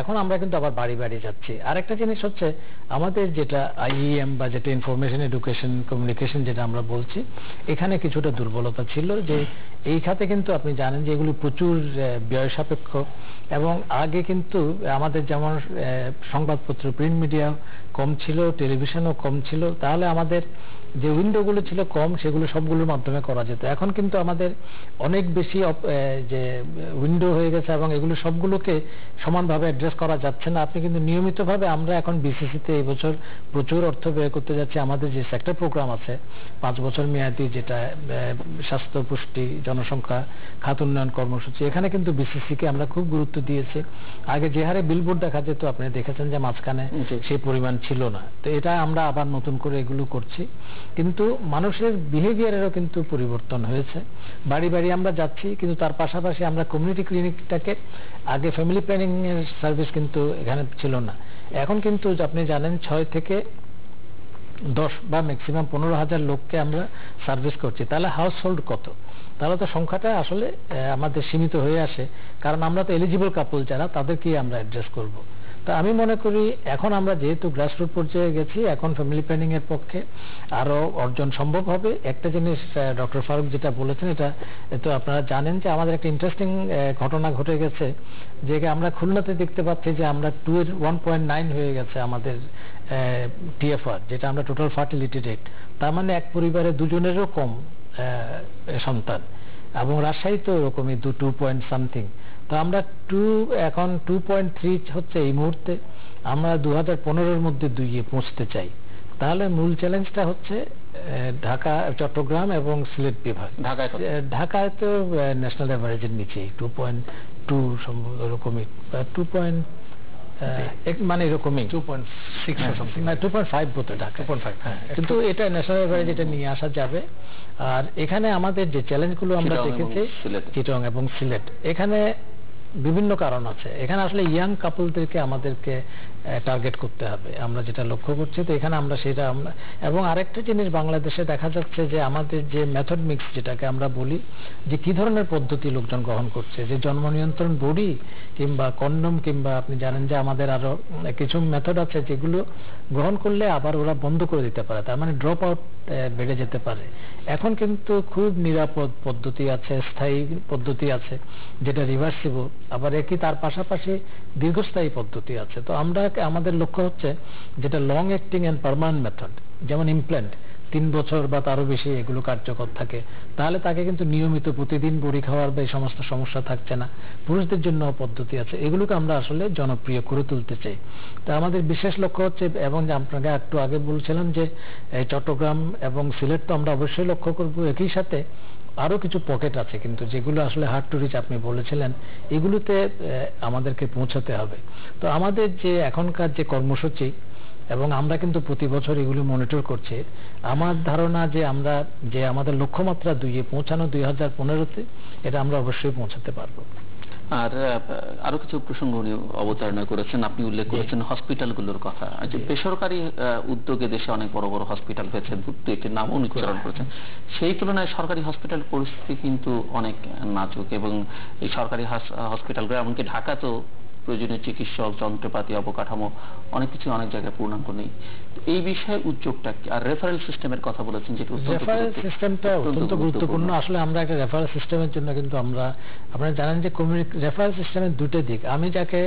এখন আমরা কিন্তু আবার বাড়ি বাড়ি যাচ্ছি। আরেকটা জিনিস হচ্ছে আমাদের যেটা আইইএম বা যেটা ইনফরমেশন এডুকেশন কমিউনিকেশন যেটা আমরা বলছি, এখানে কিছুটা দুর্বলতা ছিল। যে এই খাতে কিন্তু আপনি জানেন যে এগুলো প্রচুর ব্যয় সাপেক্ষ, এবং আগে কিন্তু আমাদের যেমন সংবাদপত্র প্রিন্ট মিডিয়া কম ছিল, টেলিভিশনও কম ছিল, তাহলে আমাদের যে উইন্ডোগুলো ছিল কম, সেগুলো সবগুলোর মাধ্যমে করা যেত। এখন কিন্তু আমাদের অনেক বেশি যে উইন্ডো হয়ে গেছে, এবং এগুলো সবগুলোকে সমানভাবে অ্যাড্রেস করা যাচ্ছে না। আপনি কিন্তু নিয়মিতভাবে, আমরা এখন বিসিসিতে এই বছর প্রচুর অর্থ ব্যয় করতে যাচ্ছি। আমাদের যে সেক্টর প্রোগ্রাম আছে 5 বছর মেয়াদী, যেটা স্বাস্থ্য, পুষ্টি, জনসংখ্যা, খাত উন্নয়ন কর্মসূচি, এখানে কিন্তু বিসিসিকে আমরা খুব গুরুত্ব দিয়েছি। আগে যে হারে বিলবোর্ড দেখা যেত, আপনি দেখেছেন যে মাঝখানে সেই পরিমাণ ছিল না। তো এটা আমরা আবার নতুন করে এগুলো করছি। কিন্তু মানুষের বিহেভিয়ারেরও কিন্তু পরিবর্তন হয়েছে। বাড়ি বাড়ি আমরা যাচ্ছি, কিন্তু তার পাশাপাশি আমরা কমিউনিটি ক্লিনিকটাকে, আগে ফ্যামিলি প্ল্যানিং এর সার্ভিস কিন্তু এখানে ছিল না, এখন কিন্তু আপনি জানেন 6 থেকে 10 বা ম্যাক্সিমাম 15,000 লোককে আমরা সার্ভিস করছি। তাহলে হাউস হোল্ড কত? তাহলে তো সংখ্যাটা আসলে আমাদের সীমিত হয়ে আসে, কারণ আমরা তো এলিজিবল কাপল যারা, তাদেরকেই আমরা অ্যাড্রেস করব। তা আমি মনে করি এখন আমরা যেহেতু গ্রাসরুট পর্যায়ে গেছি, এখন ফ্যামিলি প্ল্যানিং এর পক্ষে আরো অর্জন সম্ভব হবে। একটা জিনিস ডক্টর ফারুক যেটা বলেছেন, এটা তো আপনারা জানেন যে আমাদের একটা ইন্টারেস্টিং ঘটনা ঘটে গেছে, যে আমরা খুলনাতে দেখতে পাচ্ছি যে আমরা 1.9 হয়ে গেছে আমাদের টিএফআর, যেটা আমরা টোটাল ফার্টিলিটি রেট। তার মানে এক পরিবারে দুজনেরও কম সন্তান, এবং রাজশাহী তো এরকমই 2 পয়েন্ট সামথিং। তো আমরা এখন 2.3 হচ্ছে এই মুহূর্তে। আমরা 2015-এর মধ্যে 2-এ পৌঁছতে চাই। তাহলে মূল চ্যালেঞ্জটা হচ্ছে ঢাকা, চট্টগ্রাম এবং সিলেট বিভাগ। ঢাকায় তো ন্যাশনাল অ্যাভারেজের নিচে 2.2 সম্ভব এরকমই, 2. মানে এরকমই 2.6 না 2.5 বোধ হয় ঢাকা, 2.5। কিন্তু এটা ন্যাশনাল অ্যাভারেজ, এটা নিয়ে আসা যাবে। আর এখানে আমাদের যে চ্যালেঞ্জগুলো আমরা দেখেছি চিটং এবং সিলেট, এখানে বিভিন্ন কারণ আছে এখানে। আসলে ইয়াং কাপলদেরকে আমাদেরকে টার্গেট করতে হবে, আমরা যেটা লক্ষ্য করছি। তো এখানে আমরা সেটা এবং আরেকটা জিনিস বাংলাদেশে দেখা যাচ্ছে যে আমাদের যে মেথড মিক্স যেটাকে আমরা বলি, যে কি ধরনের পদ্ধতি লোকজন গ্রহণ করছে, যে জন্ম নিয়ন্ত্রণ বড়ি কিংবা কন্ডম, কিংবা আপনি জানেন যে আমাদের আরো কিছু মেথড আছে যেগুলো গ্রহণ করলে আবার ওরা বন্ধ করে দিতে পারে, তার মানে ড্রপ আউট বেড়ে যেতে পারে। এখন কিন্তু খুব নিরাপদ পদ্ধতি আছে, স্থায়ী পদ্ধতি আছে যেটা রিভার্সিবল, আবার একই তার পাশাপাশি দীর্ঘস্থায়ী পদ্ধতি আছে। তো আমরা আমাদের লক্ষ্য হচ্ছে যেটা long acting and permanent method, যেমন ইমপ্ল্যান্ট 3 বছর বা তারও বেশি এগুলো কার্যকর থাকে, তাহলে তাকে কিন্তু নিয়মিত প্রতিদিন বড়ি খাওয়ার বা এই সমস্ত সমস্যা থাকছে না। পুরুষদের জন্য পদ্ধতি আছে, এগুলোকে আমরা আসলে জনপ্রিয় করে তুলতে চাই। তা আমাদের বিশেষ লক্ষ্য হচ্ছে, এবং যে আপনাকে একটু আগে বলছিলাম যে চট্টগ্রাম এবং সিলেট তো আমরা অবশ্যই লক্ষ্য করব, একই সাথে আরো কিছু পকেট আছে কিন্তু যেগুলো আসলে হার্ড টু রিচ আপনি বলেছিলেন, এগুলোতে আমাদেরকে পৌঁছাতে হবে। তো আমাদের যে এখনকার যে কর্মসূচি, এবং আমরা কিন্তু প্রতি বছর এগুলো মনিটর করছি, আমার ধারণা যে আমরা যে আমাদের লক্ষ্যমাত্রা 2-এ পৌঁছানো 2015-তে, এটা আমরা অবশ্যই পৌঁছাতে পারবো। আর আরো কিছু প্রসঙ্গ উনি অবতারণা করেছেন, আপনি উল্লেখ করেছেন হসপিটালগুলোর কথা। যে বেসরকারি উদ্যোগে দেশে অনেক বড় বড় হসপিটাল হয়েছে, দুটির নাম উনি উচ্চারণ করেছেন, সেই তুলনায় সরকারি হসপিটাল পরিস্থিতি কিন্তু অনেক নাজুক, এবং এই সরকারি হসপিটালগুলো এমনকি ঢাকাতেও প্রয়োজনীয় চিকিৎসক, যন্ত্রপাতি, অবকাঠামো অনেক কিছু অনেক জায়গায় পূর্ণাঙ্গ নেই। এই বিষয়ে উদ্যোগটা কি? আর রেফারেল সিস্টেমের কথা বলেছেন, যেটা রেফারেল সিস্টেমটা অত্যন্ত গুরুত্বপূর্ণ। আসলে আমরা একটা রেফারেল সিস্টেমের জন্য কিন্তু আপনারা জানেন যে রেফারেল সিস্টেমের দুটো দিক। আমি যাকে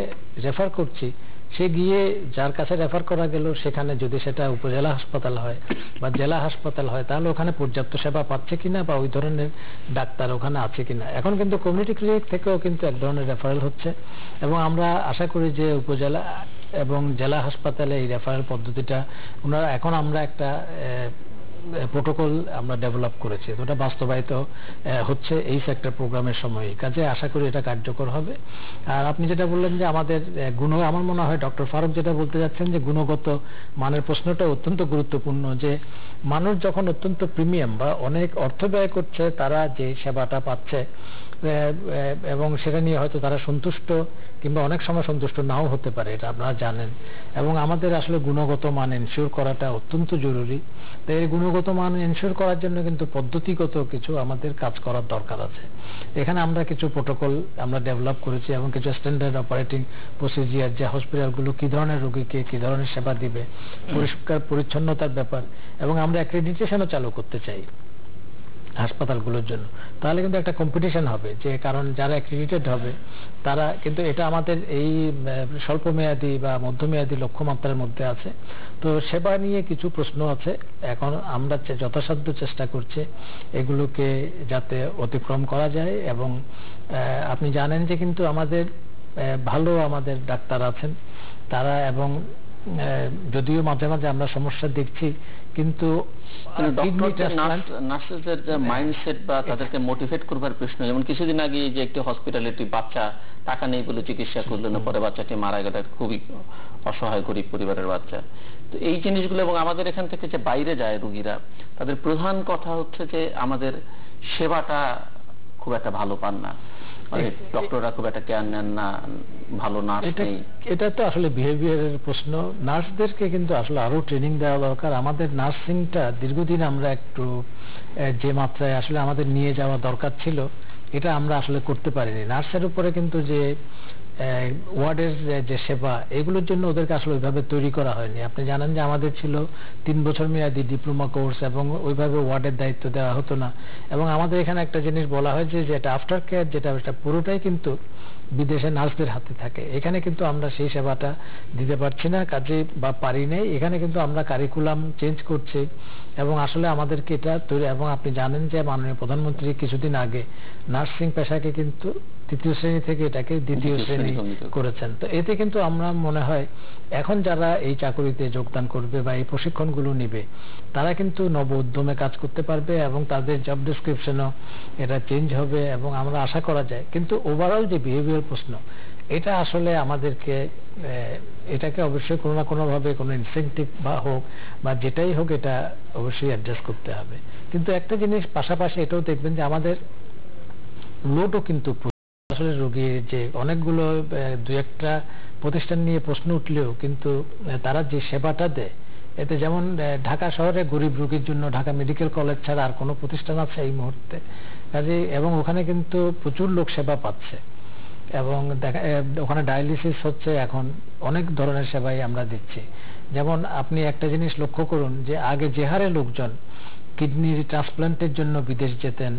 রেফার করছি সে গিয়ে যার কাছে রেফার করা গেল, সেখানে যদি সেটা উপজেলা হাসপাতাল হয় বা জেলা হাসপাতাল হয়, তাহলে ওখানে পর্যাপ্ত সেবা পাচ্ছে কিনা বা ওই ধরনের ডাক্তার ওখানে আছে কিনা। এখন কিন্তু কমিউনিটি ক্লিনিক থেকেও কিন্তু এক ধরনের রেফারেল হচ্ছে, এবং আমরা আশা করি যে উপজেলা এবং জেলা হাসপাতালে এই রেফারেল পদ্ধতিটা এখন আমরা একটা প্রোটোকল আমরা ডেভেলপ করেছি, ওটা বাস্তবায়িত হচ্ছে এই সেক্টর প্রোগ্রামের সময়। কাজে আশা করি এটা কার্যকর হবে। আর আপনি যেটা বললেন যে আমাদের আমার মনে হয় ডক্টর ফারুক যেটা বলতে যাচ্ছেন যে গুণগত মানের প্রশ্নটা অত্যন্ত গুরুত্বপূর্ণ, যে মানুষ যখন অত্যন্ত প্রিমিয়াম বা অনেক অর্থ ব্যয় করছে, তারা যে সেবাটা পাচ্ছে এবং সেটা নিয়ে হয়তো তারা সন্তুষ্ট কিংবা অনেক সময় সন্তুষ্ট নাও হতে পারে, এটা আপনারা জানেন। এবং আমাদের আসলে গুণগত মান এনশিওর করাটা অত্যন্ত জরুরি। তাই এই গুণগত মান এনশিওর করার জন্য কিন্তু পদ্ধতিগত কিছু আমাদের কাজ করার দরকার আছে। এখানে আমরা কিছু প্রোটোকল আমরা ডেভেলপ করেছি এবং কিছু স্ট্যান্ডার্ড অপারেটিং প্রসিজিয়ার, যে হসপিটালগুলো কি ধরনের রোগীকে কি ধরনের সেবা দিবে, পরিষ্কার পরিচ্ছন্নতার ব্যাপার, এবং আমরা অ্যাক্রেডিটেশনও চালু করতে চাই হাসপাতালগুলোর জন্য। তাহলে কিন্তু একটা কম্পিটিশন হবে, যে কারণ যারা অ্যাক্রেডিটেড হবে তারা কিন্তু, এটা আমাদের এই স্বল্প মেয়াদী বা মধ্যমেয়াদী লক্ষ্যমাত্রার মধ্যে আছে। তো সেবা নিয়ে কিছু প্রশ্ন আছে, এখন আমরা যথাসাধ্য চেষ্টা করছি এগুলোকে যাতে অতিক্রম করা যায়। এবং আপনি জানেন যে কিন্তু আমাদের ভালো আমাদের ডাক্তার আছেন তারা, এবং যদিও মাঝে মাঝে আমরা সমস্যা দেখছি, কিন্তু নার্সেসদের যে মাইন্ডসেট বা তাদেরকে মোটিভেট করবার প্রশ্ন, যেমন কিছুদিন আগে যে একটি হসপিটালে একটি বাচ্চা টাকা নেই বলে চিকিৎসা করলেন, পরে বাচ্চাটি মারা গেল, খুবই অসহায় গরিব পরিবারের বাচ্চা। তো এই জিনিসগুলো, এবং আমাদের এখান থেকে যে বাইরে যায় রোগীরা, তাদের প্রধান কথা হচ্ছে যে আমাদের সেবাটা খুব একটা ভালো পান না, ডক্টররা খুব একটা কেয়ার নেন না, ভালো নার্স নেই। এটা তো আসলে বিহেভিয়ারের প্রশ্ন। নার্সদেরকে কিন্তু আসলে আরো ট্রেনিং দেওয়া দরকার। আমাদের নার্সিংটা দীর্ঘদিন আমরা একটু যে মাত্রায় আসলে আমাদের নিয়ে যাওয়া দরকার ছিল, এটা আমরা আসলে করতে পারিনি। নার্সের উপরে কিন্তু যে ওয়ার্ডের যে সেবা, এগুলোর জন্য ওদেরকে আসলে ওইভাবে তৈরি করা হয়নি। আপনি জানেন যে আমাদের ছিল 3 বছর মেয়াদী ডিপ্লোমা কোর্স, এবং ওইভাবে ওয়ার্ডের দায়িত্ব দেওয়া হতো না। এবং আমাদের এখানে একটা জিনিস বলা হয় যে যেটা আফটার কেয়ার, যেটা পুরোটাই কিন্তু বিদেশে নার্সদের হাতে থাকে। এখানে কিন্তু আমরা সেই সেবাটা দিতে পারছি না, কাজে বা পারি নাই। এখানে কিন্তু আমরা কারিকুলাম চেঞ্জ করছি, এবং আসলে আমাদেরকে এটা তৈরি। এবং আপনি জানেন যে মাননীয় প্রধানমন্ত্রী কিছুদিন আগে নার্সিং পেশাকে কিন্তু 3য় শ্রেণী থেকে এটাকে 2য় শ্রেণী করেছেন। তো এতে কিন্তু আমরা মনে হয় এখন যারা এই চাকরিতে যোগদান করবে বা এই প্রশিক্ষণগুলো নিবে, তারা কিন্তু নব উদ্যমে কাজ করতে পারবে, এবং তাদের জব ডেসক্রিপশনও এটা চেঞ্জ হবে, এবং আমরা আশা করা যায়। কিন্তু ওভারঅল যে বিহেভিয়ার প্রশ্ন, এটা আসলে আমাদেরকে এটাকে অবশ্যই কোনো না কোনো ভাবে কোনো ইনসেন্টিভ বা হোক বা যেটাই হোক, এটা অবশ্যই অ্যাড্রেস করতে হবে। কিন্তু একটা জিনিস পাশাপাশি এটাও দেখবেন যে আমাদের লোডও কিন্তু আসলে রোগীর যে অনেকগুলো দু একটা প্রতিষ্ঠান নিয়ে প্রশ্ন উঠলেও কিন্তু তারা যে সেবাটা দেয়, এতে যেমন ঢাকা শহরে গরিব রোগীর জন্য ঢাকা মেডিকেল কলেজ ছাড়া আর কোনো প্রতিষ্ঠান আছে এই মুহূর্তে, কাজে এবং ওখানে কিন্তু প্রচুর লোক সেবা পাচ্ছে এবং ওখানে ডায়ালিসিস হচ্ছে, এখন অনেক ধরনের সেবাই আমরা দিচ্ছি। যেমন আপনি একটা জিনিস লক্ষ্য করুন যে আগে যে হারে লোকজন কিডনির ট্রান্সপ্লান্টের জন্য বিদেশ যেতেন,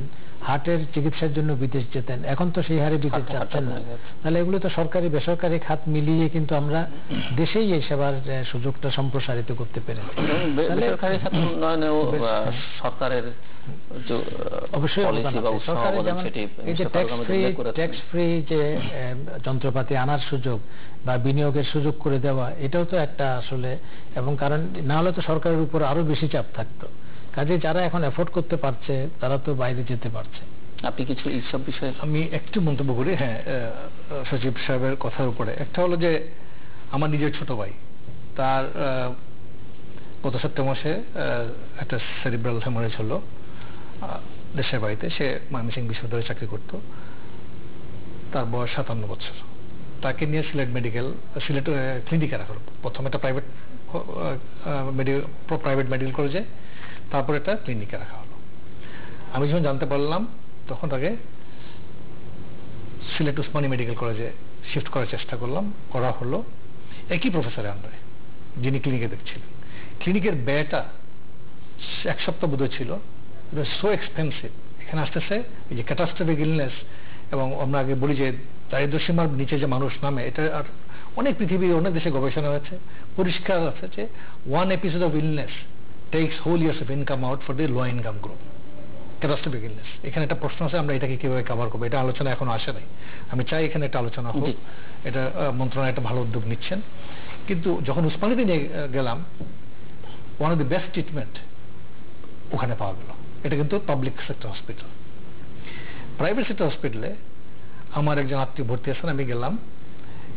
হার্টের চিকিৎসার জন্য বিদেশ যেতেন, এখন তো সেই হারে বিদেশ যাচ্ছেন না। তাহলে এগুলো তো সরকারি বেসরকারি খাত মিলিয়ে কিন্তু আমরা দেশেই এই সেবার সুযোগটা সম্প্রসারিত করতে পেরেছি। বেসরকারি খাত উন্নয়নেও সরকারের অবশ্যই সরকারের যেমন এই যে ট্যাক্স ফ্রি যে যন্ত্রপাতি আনার সুযোগ বা বিনিয়োগের সুযোগ করে দেওয়া, এটাও তো একটা আসলে, এবং কারণ না হলে তো সরকারের উপর আরো বেশি চাপ থাকতো। কাজে যারা এখন এফোর্ড করতে পারছে তারা তো বাইরে যেতে পারছে। আপনি কিছু এইসব বিষয়ে? আমি একটু মন্তব্য করি, হ্যাঁ, সচিব সাহেবের কথার উপরে। একটা হলো যে আমার নিজের ছোট ভাই, তার গত সেপ্টেম্বর মাসে একটা সেরিব্রাল হ্যামারেজ হলো দেশের বাড়িতে। সে ময়মনসিংহ বিশ্ববিদ্যালয়ে চাকরি করত, তার বয়স 57 বছর। তাকে নিয়ে সিলেট ক্লিনিকে রাখা হলো। প্রথমে একটা প্রাইভেট মেডিকেল কলেজে, তারপর একটা ক্লিনিকে রাখা হলো। আমি যখন জানতে পারলাম তখন তাকে সিলেট উসমানী মেডিকেল কলেজে শিফট করার চেষ্টা করা হলো একই প্রফেসরের আন্ডারে, যিনি ক্লিনিকে দেখছিলেন। ক্লিনিকের ব্যয়টা 1 সপ্তাহ বোধহয় ছিল, সো এক্সপেন্সিভ। এখানে আসতেছে এই যে ক্যাটাস্ট্রফিক ইলনেস, এবং আমরা আগে বলি যে দারিদ্র্যসীমার নিচে যে মানুষ নামে, এটা আর অনেক পৃথিবীর অনেক দেশে গবেষণা হয়েছে, পরিষ্কার আছে যে 1 episode of illness takes whole years of income out for the low income group. Catastrophic illness, এখানে একটা প্রশ্ন আছে, আমরা এটাকে কিভাবে কভার করবো, এটা আলোচনা এখনো আসে নাই। আমি চাই এখানে একটা আলোচনা হোক, এটা মন্ত্রণালয় একটা ভালো উদ্যোগ নিচ্ছেন। কিন্তু যখন উসমানীতে নিয়ে গেলাম, one of the best treatment ওখানে পাওয়া গেল। এটা কিন্তু public sector hospital. Private sector হসপিটালে আমার একজন আত্মীয় ভর্তি আছেন, আমি গেলাম,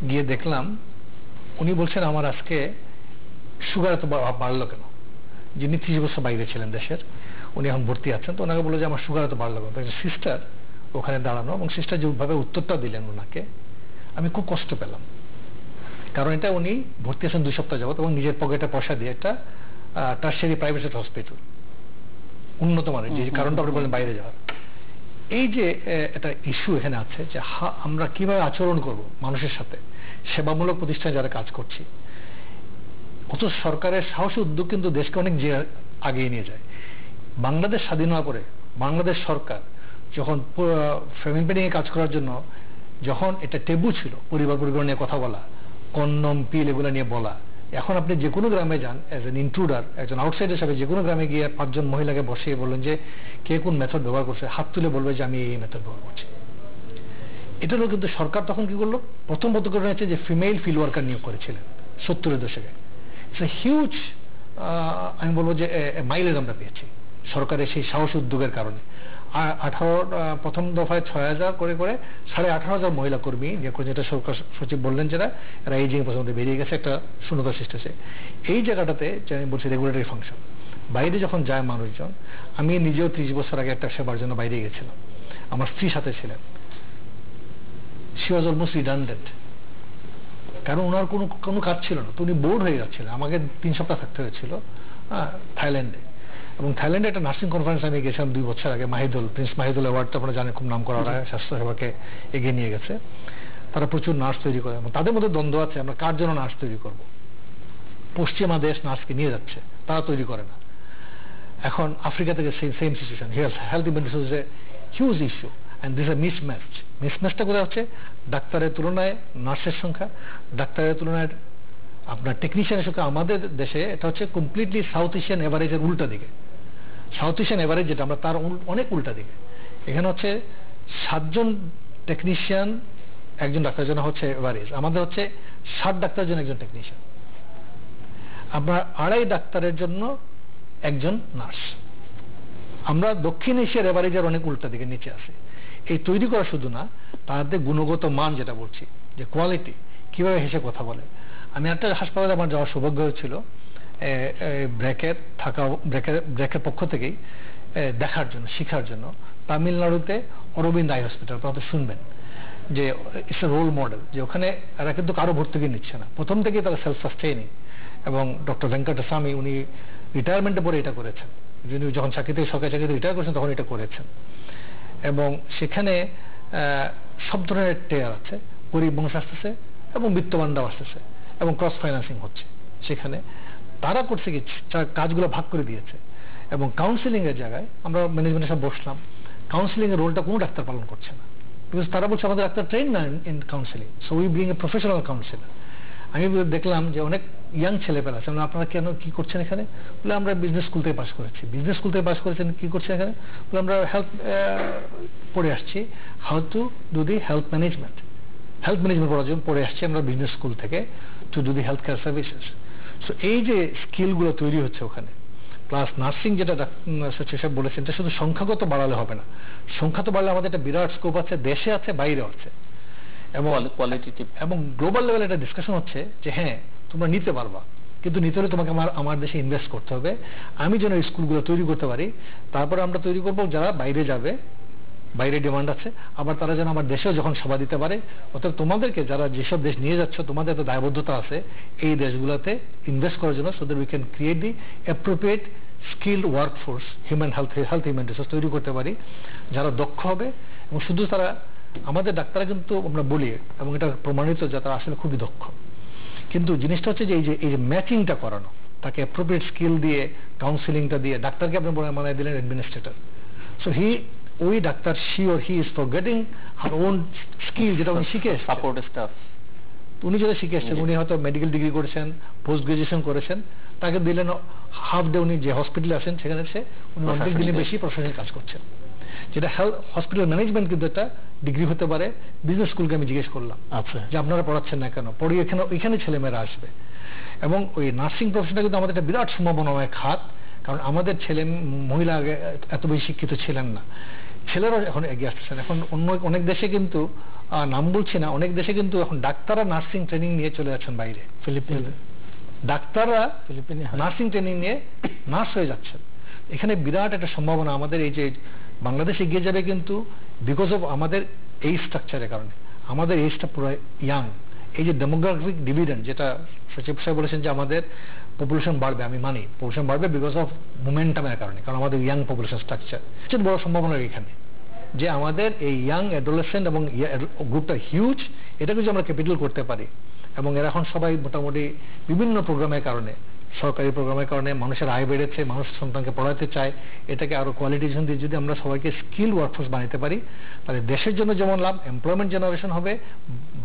গিয়ে দেখলাম উনি বলছেন আমার আজকে সুগার এত বাড়লো কেন। যিনি 30 বছর বাইরে ছিলেন দেশের, উনি এখন ভর্তি আছেন, তো ওনাকে বললো যে আমার সুগার এত বাড়লো কেন। সিস্টার ওখানে দাঁড়ানো, এবং সিস্টার যেভাবে উত্তরটা দিলেন ওনাকে, আমি খুব কষ্ট পেলাম। কারণ এটা উনি ভর্তি আছেন 2 সপ্তাহ যাবত, এবং নিজের পকেটে পয়সা দিয়ে একটা টারশিয়ারি প্রাইভেট সেক্টর হসপিটাল, উন্নত মানের, যে কারণটা আপনি বলেন বাইরে যাওয়ার। এই যে একটা ইস্যু এখানে আছে যে আমরা কিভাবে আচরণ করব মানুষের সাথে, সেবামূলক প্রতিষ্ঠানে যারা কাজ করছি। অত সরকারের সাহসী উদ্যোগ কিন্তু দেশকে অনেক আগিয়ে নিয়ে যায়। বাংলাদেশ স্বাধীন হওয়ার পরে বাংলাদেশ সরকার যখন ফ্যামিলি প্ল্যানিং এ কাজ করার জন্য, যখন এটা টেবু ছিল পরিবার নিয়ে কথা বলা, কন্ডম পিল এগুলো নিয়ে বলা, এখন আপনি যে কোনো গ্রামে যান, অ্যাজ এন ইন্ট্রুডার, একজন আউটসাইডার হিসাবে যে কোনো গ্রামে গিয়ে 5 জন মহিলাকে বসিয়ে বললেন যে কে কোন মেথড ব্যবহার করছে, হাত তুলে বলবে যে আমি এই মেথড ব্যবহার করছি। এটা হলো কিন্তু সরকার তখন কি করলো, প্রথম পদক্ষেপ হচ্ছে যে ফিমেল ফিল্ড ওয়ার্কার নিয়োগ করেছিলেন 70-এর দশকে। হিউজ, আমি বলবো যে মাইলেজ আমরা পেয়েছি সরকারের সেই সাহস উদ্যোগের কারণে। আর প্রথম দফায় 6000 করে 18,500 মহিলা কর্মী, যেটা সরকার সচিব বললেন, যারা এরা এই জিনিস পছন্দ বেরিয়ে গেছে, একটা শূন্যতা সৃষ্টি হয়েছে এই জায়গাটাতে। যে আমি বলছি রেগুলেটরি ফাংশন, বাইরে যখন যায় মানুষজন, আমি নিজেও 30 বছর আগে একটা সেবার জন্য বাইরে গেছিলাম, আমার স্ত্রী সাথে ছিলেন। শি ওয়াজ অলমোস্ট রিডান্ডেন্ট, কারণ ওনার কোনো কাজ ছিল না, তো উনি বোর্ড হয়ে যাচ্ছিলেন। আমাকে 3 সপ্তাহ থাকতে হয়েছিল থাইল্যান্ডে, এবং থাইল্যান্ডে একটা নার্সিং কনফারেন্স আমি গেছিলাম 2 বছর আগে। প্রিন্স মাহিদুল অ্যাওয়ার্ডটা আপনারা জানেন, খুব নাম করা স্বাস্থ্যসেবাকে এগিয়ে নিয়ে গেছে। তারা প্রচুর নার্স তৈরি করে, এবং তাদের মধ্যে দ্বন্দ্ব আছে, আমরা কার জন্য নার্স তৈরি করব। পশ্চিমা দেশ নার্সকে নিয়ে যাচ্ছে, তারা তৈরি করে না। এখন আফ্রিকা থেকে same situation, health immense a huge issue, and this a মিসম্যাচটা কোথায় হচ্ছে, ডাক্তারের তুলনায় নার্সের সংখ্যা, ডাক্তারের তুলনায় আপনার টেকনিশিয়ানের সংখ্যা। আমাদের দেশে এটা হচ্ছে কমপ্লিটলি সাউথ এশিয়ান এভারেজের উল্টা দিকে। সাউথ এশিয়ান এভারেজ যেটা, আমরা তার অনেক উল্টা দিকে। এখানে হচ্ছে 7 জন টেকনিশিয়ান একজন ডাক্তারের জন্য হচ্ছে এভারেজ, আমাদের হচ্ছে 60 ডাক্তারের জন্য একজন টেকনিশিয়ান, আপনার 2.5 ডাক্তারের জন্য একজন নার্স। আমরা দক্ষিণ এশিয়ার এভারেজের অনেক উল্টা দিকে নিচে আছে। এই তৈরি করা শুধু না, তাদের গুণগত মান, যেটা বলছি যে কোয়ালিটি, কিভাবে হেসে কথা বলে। আমি একটা হাসপাতালে আমার যাওয়ার সৌভাগ্য হয়েছিল, ব্র্যাকের পক্ষ থেকেই দেখার জন্য, শিখার জন্য, তামিলনাড়ুতে অরবিন্দ আই হসপিটাল, আপনারা তো শুনবেন। যে ইটস এ রোল মডেল, যে ওখানে এরা কিন্তু কারো ভর্তুকি নিচ্ছে না, প্রথম থেকেই তারা সেলফ সাস্টেইনিং। এবং ডক্টর ভেঙ্কটস্বামী উনি রিটায়ারমেন্টের পরে এটা করেছেন, যিনি যখন সরকারি চাকরিতে রিটায়ার করেছেন তখন এটা করেছেন। এবং সেখানে সব ধরনের টেয়ার আছে, গরিব মানুষ আসতেছে এবং বিত্তবানরাও আসতেছে এবং ক্রস ফাইন্যান্সিং হচ্ছে সেখানে। তারা করছে কি কাজগুলো ভাগ করে দিয়েছে। এবং কাউন্সিলিং এর জায়গায় আমরা ম্যানেজমেন্টের সাথে বসলাম, কাউন্সিলিং এর রোলটা কোনো ডাক্তার পালন করছে না, বিকজ তারা বলছে আমাদের ডাক্তার ট্রেন না in counselling, so we being a professional councillor. আমি দেখলাম যে অনেক ইয়াং ছেলেপেলা আছে, আপনারা কেন কি করছেন এখানে? বলে আমরা বিজনেস স্কুল থেকে পাস করেছি। বিজনেস স্কুল থেকে পাস করেছেন, কি করছেন এখানে? বলে আমরা হেলথ পড়ে আসছি, how to do the health management পড়ার জন্য পড়ে আসছি আমরা বিজনেস স্কুল থেকে, to do the health care services. So এই যে স্কিলগুলো তৈরি হচ্ছে ওখানে, প্লাস নার্সিং যেটা সচিব সাহেব বলেছেন, এটা শুধু সংখ্যাগত বাড়ালে হবে না, সংখ্যা তো বাড়লে আমাদের একটা বিরাট স্কোপ আছে, দেশে আছে, বাইরেও আছে। এবং গ্লোবাল লেভেলে একটা ডিসকাশন হচ্ছে যে হ্যাঁ তোমরা নিতে পারবা, কিন্তু নিতে হলে তোমাকে আমার দেশে ইনভেস্ট করতে হবে। আমি যেন এই স্কুলগুলো তৈরি করতে পারি, তারপরে আমরা তৈরি করবো যারা বাইরে যাবে, বাইরে ডিমান্ড আছে, আবার তারা যেন আমার দেশেও যখন সেবা দিতে পারে। অর্থাৎ তোমাদেরকে যারা যেসব দেশ নিয়ে যাচ্ছ, তোমাদের তো দায়বদ্ধতা আছে এই দেশগুলোতে ইনভেস্ট করার জন্য, so that we can create the appropriate skilled workforce, human resource তৈরি করতে পারি, যারা দক্ষ হবে। এবং শুধু তারা, আমাদের ডাক্তাররা কিন্তু আমরা বলি এবং এটা প্রমাণিত যে তারা আসলে খুবই দক্ষ, কিন্তু জিনিসটা হচ্ছে যে এই যে ম্যাচিংটা করানো, তাকে অ্যাপ্রোপ্রিয়েট স্কিল দিয়ে, কাউন্সিলিংটা দিয়ে, ডাক্তারকে আপনি বানায় দিলেন অ্যাডমিনিস্ট্রেটর, সো ওই doctor she or he is forgetting her own skill, যেটা উনি শিখে সাপোর্ট স্টাফ, উনি যেটা শিখে এসছেন, উনি হয়তো মেডিকেল ডিগ্রি করেছেন, পোস্ট গ্রাজুয়েশন করেছেন, তাকে দিলেন হাফ ডে, উনি যে হসপিটালে আসেন সেখানে উনি অনেক দিনে বেশি প্রশাসনিক কাজ করছেন। যেটা হসপিটাল ম্যানেজমেন্ট কিন্তু একটা ডিগ্রি হতে পারে। বিজনেস স্কুলকে আমি জিজ্ঞেস করলাম আচ্ছা যে আপনারা পড়াচ্ছেন না কেন, পড়ি এখানে ছেলেমেয়েরা আসবে। এবং ওই নার্সিং প্রফেশনটা কিন্তু আমাদের একটা বিরাট সম্ভাবনাময় খাত, কারণ আমাদের মহিলা আগে এত বেশি শিক্ষিত ছিলেন না, ছেলেরাও এখন এগিয়ে আসতেছেন। এখন অনেক দেশে কিন্তু, নাম বলছি না, অনেক দেশে কিন্তু এখন ডাক্তাররা নার্সিং ট্রেনিং নিয়ে চলে যাচ্ছেন বাইরে, ফিলিপিনে ডাক্তাররা নার্সিং ট্রেনিং নিয়ে নার্স হয়ে যাচ্ছেন। এখানে বিরাট একটা সম্ভাবনা আমাদের, এই যে বাংলাদেশ এগিয়ে যাবে কিন্তু বিকজ অফ আমাদের এই স্ট্রাকচারের কারণে। আমাদের এইজটা পুরো ইয়াং, এই যে ডেমোগ্রাফিক ডিভিডেন্ড যেটা সচিব সাহেব বলেছেন যে আমাদের পপুলেশন বাড়বে, আমি মানি পপুলেশন বাড়বে বিকজ অফ মোমেন্টামের কারণে, কারণ আমাদের ইয়াং পপুলেশন স্ট্রাকচার। সবচেয়ে বড় সম্ভাবনা এখানে যে আমাদের এই ইয়াং অ্যাডোলেসেন্ট এবং গ্রুপটা হিউজ, এটাকে যদি আমরা ক্যাপিটাল করতে পারি, এবং এরা এখন সবাই মোটামুটি বিভিন্ন প্রোগ্রামের কারণে, সরকারি প্রোগ্রামের কারণে মানুষের আয় বেড়েছে, মানুষ সন্তানকে পড়াতে চায়, এটাকে আরো কোয়ালিটিজেশন দিয়ে যদি আমরা সবাইকে স্কিল ওয়ার্কফোর্স বানাতে পারি, তাহলে দেশের জন্য যেমন লাভ, এমপ্লয়মেন্ট জেনারেশন হবে,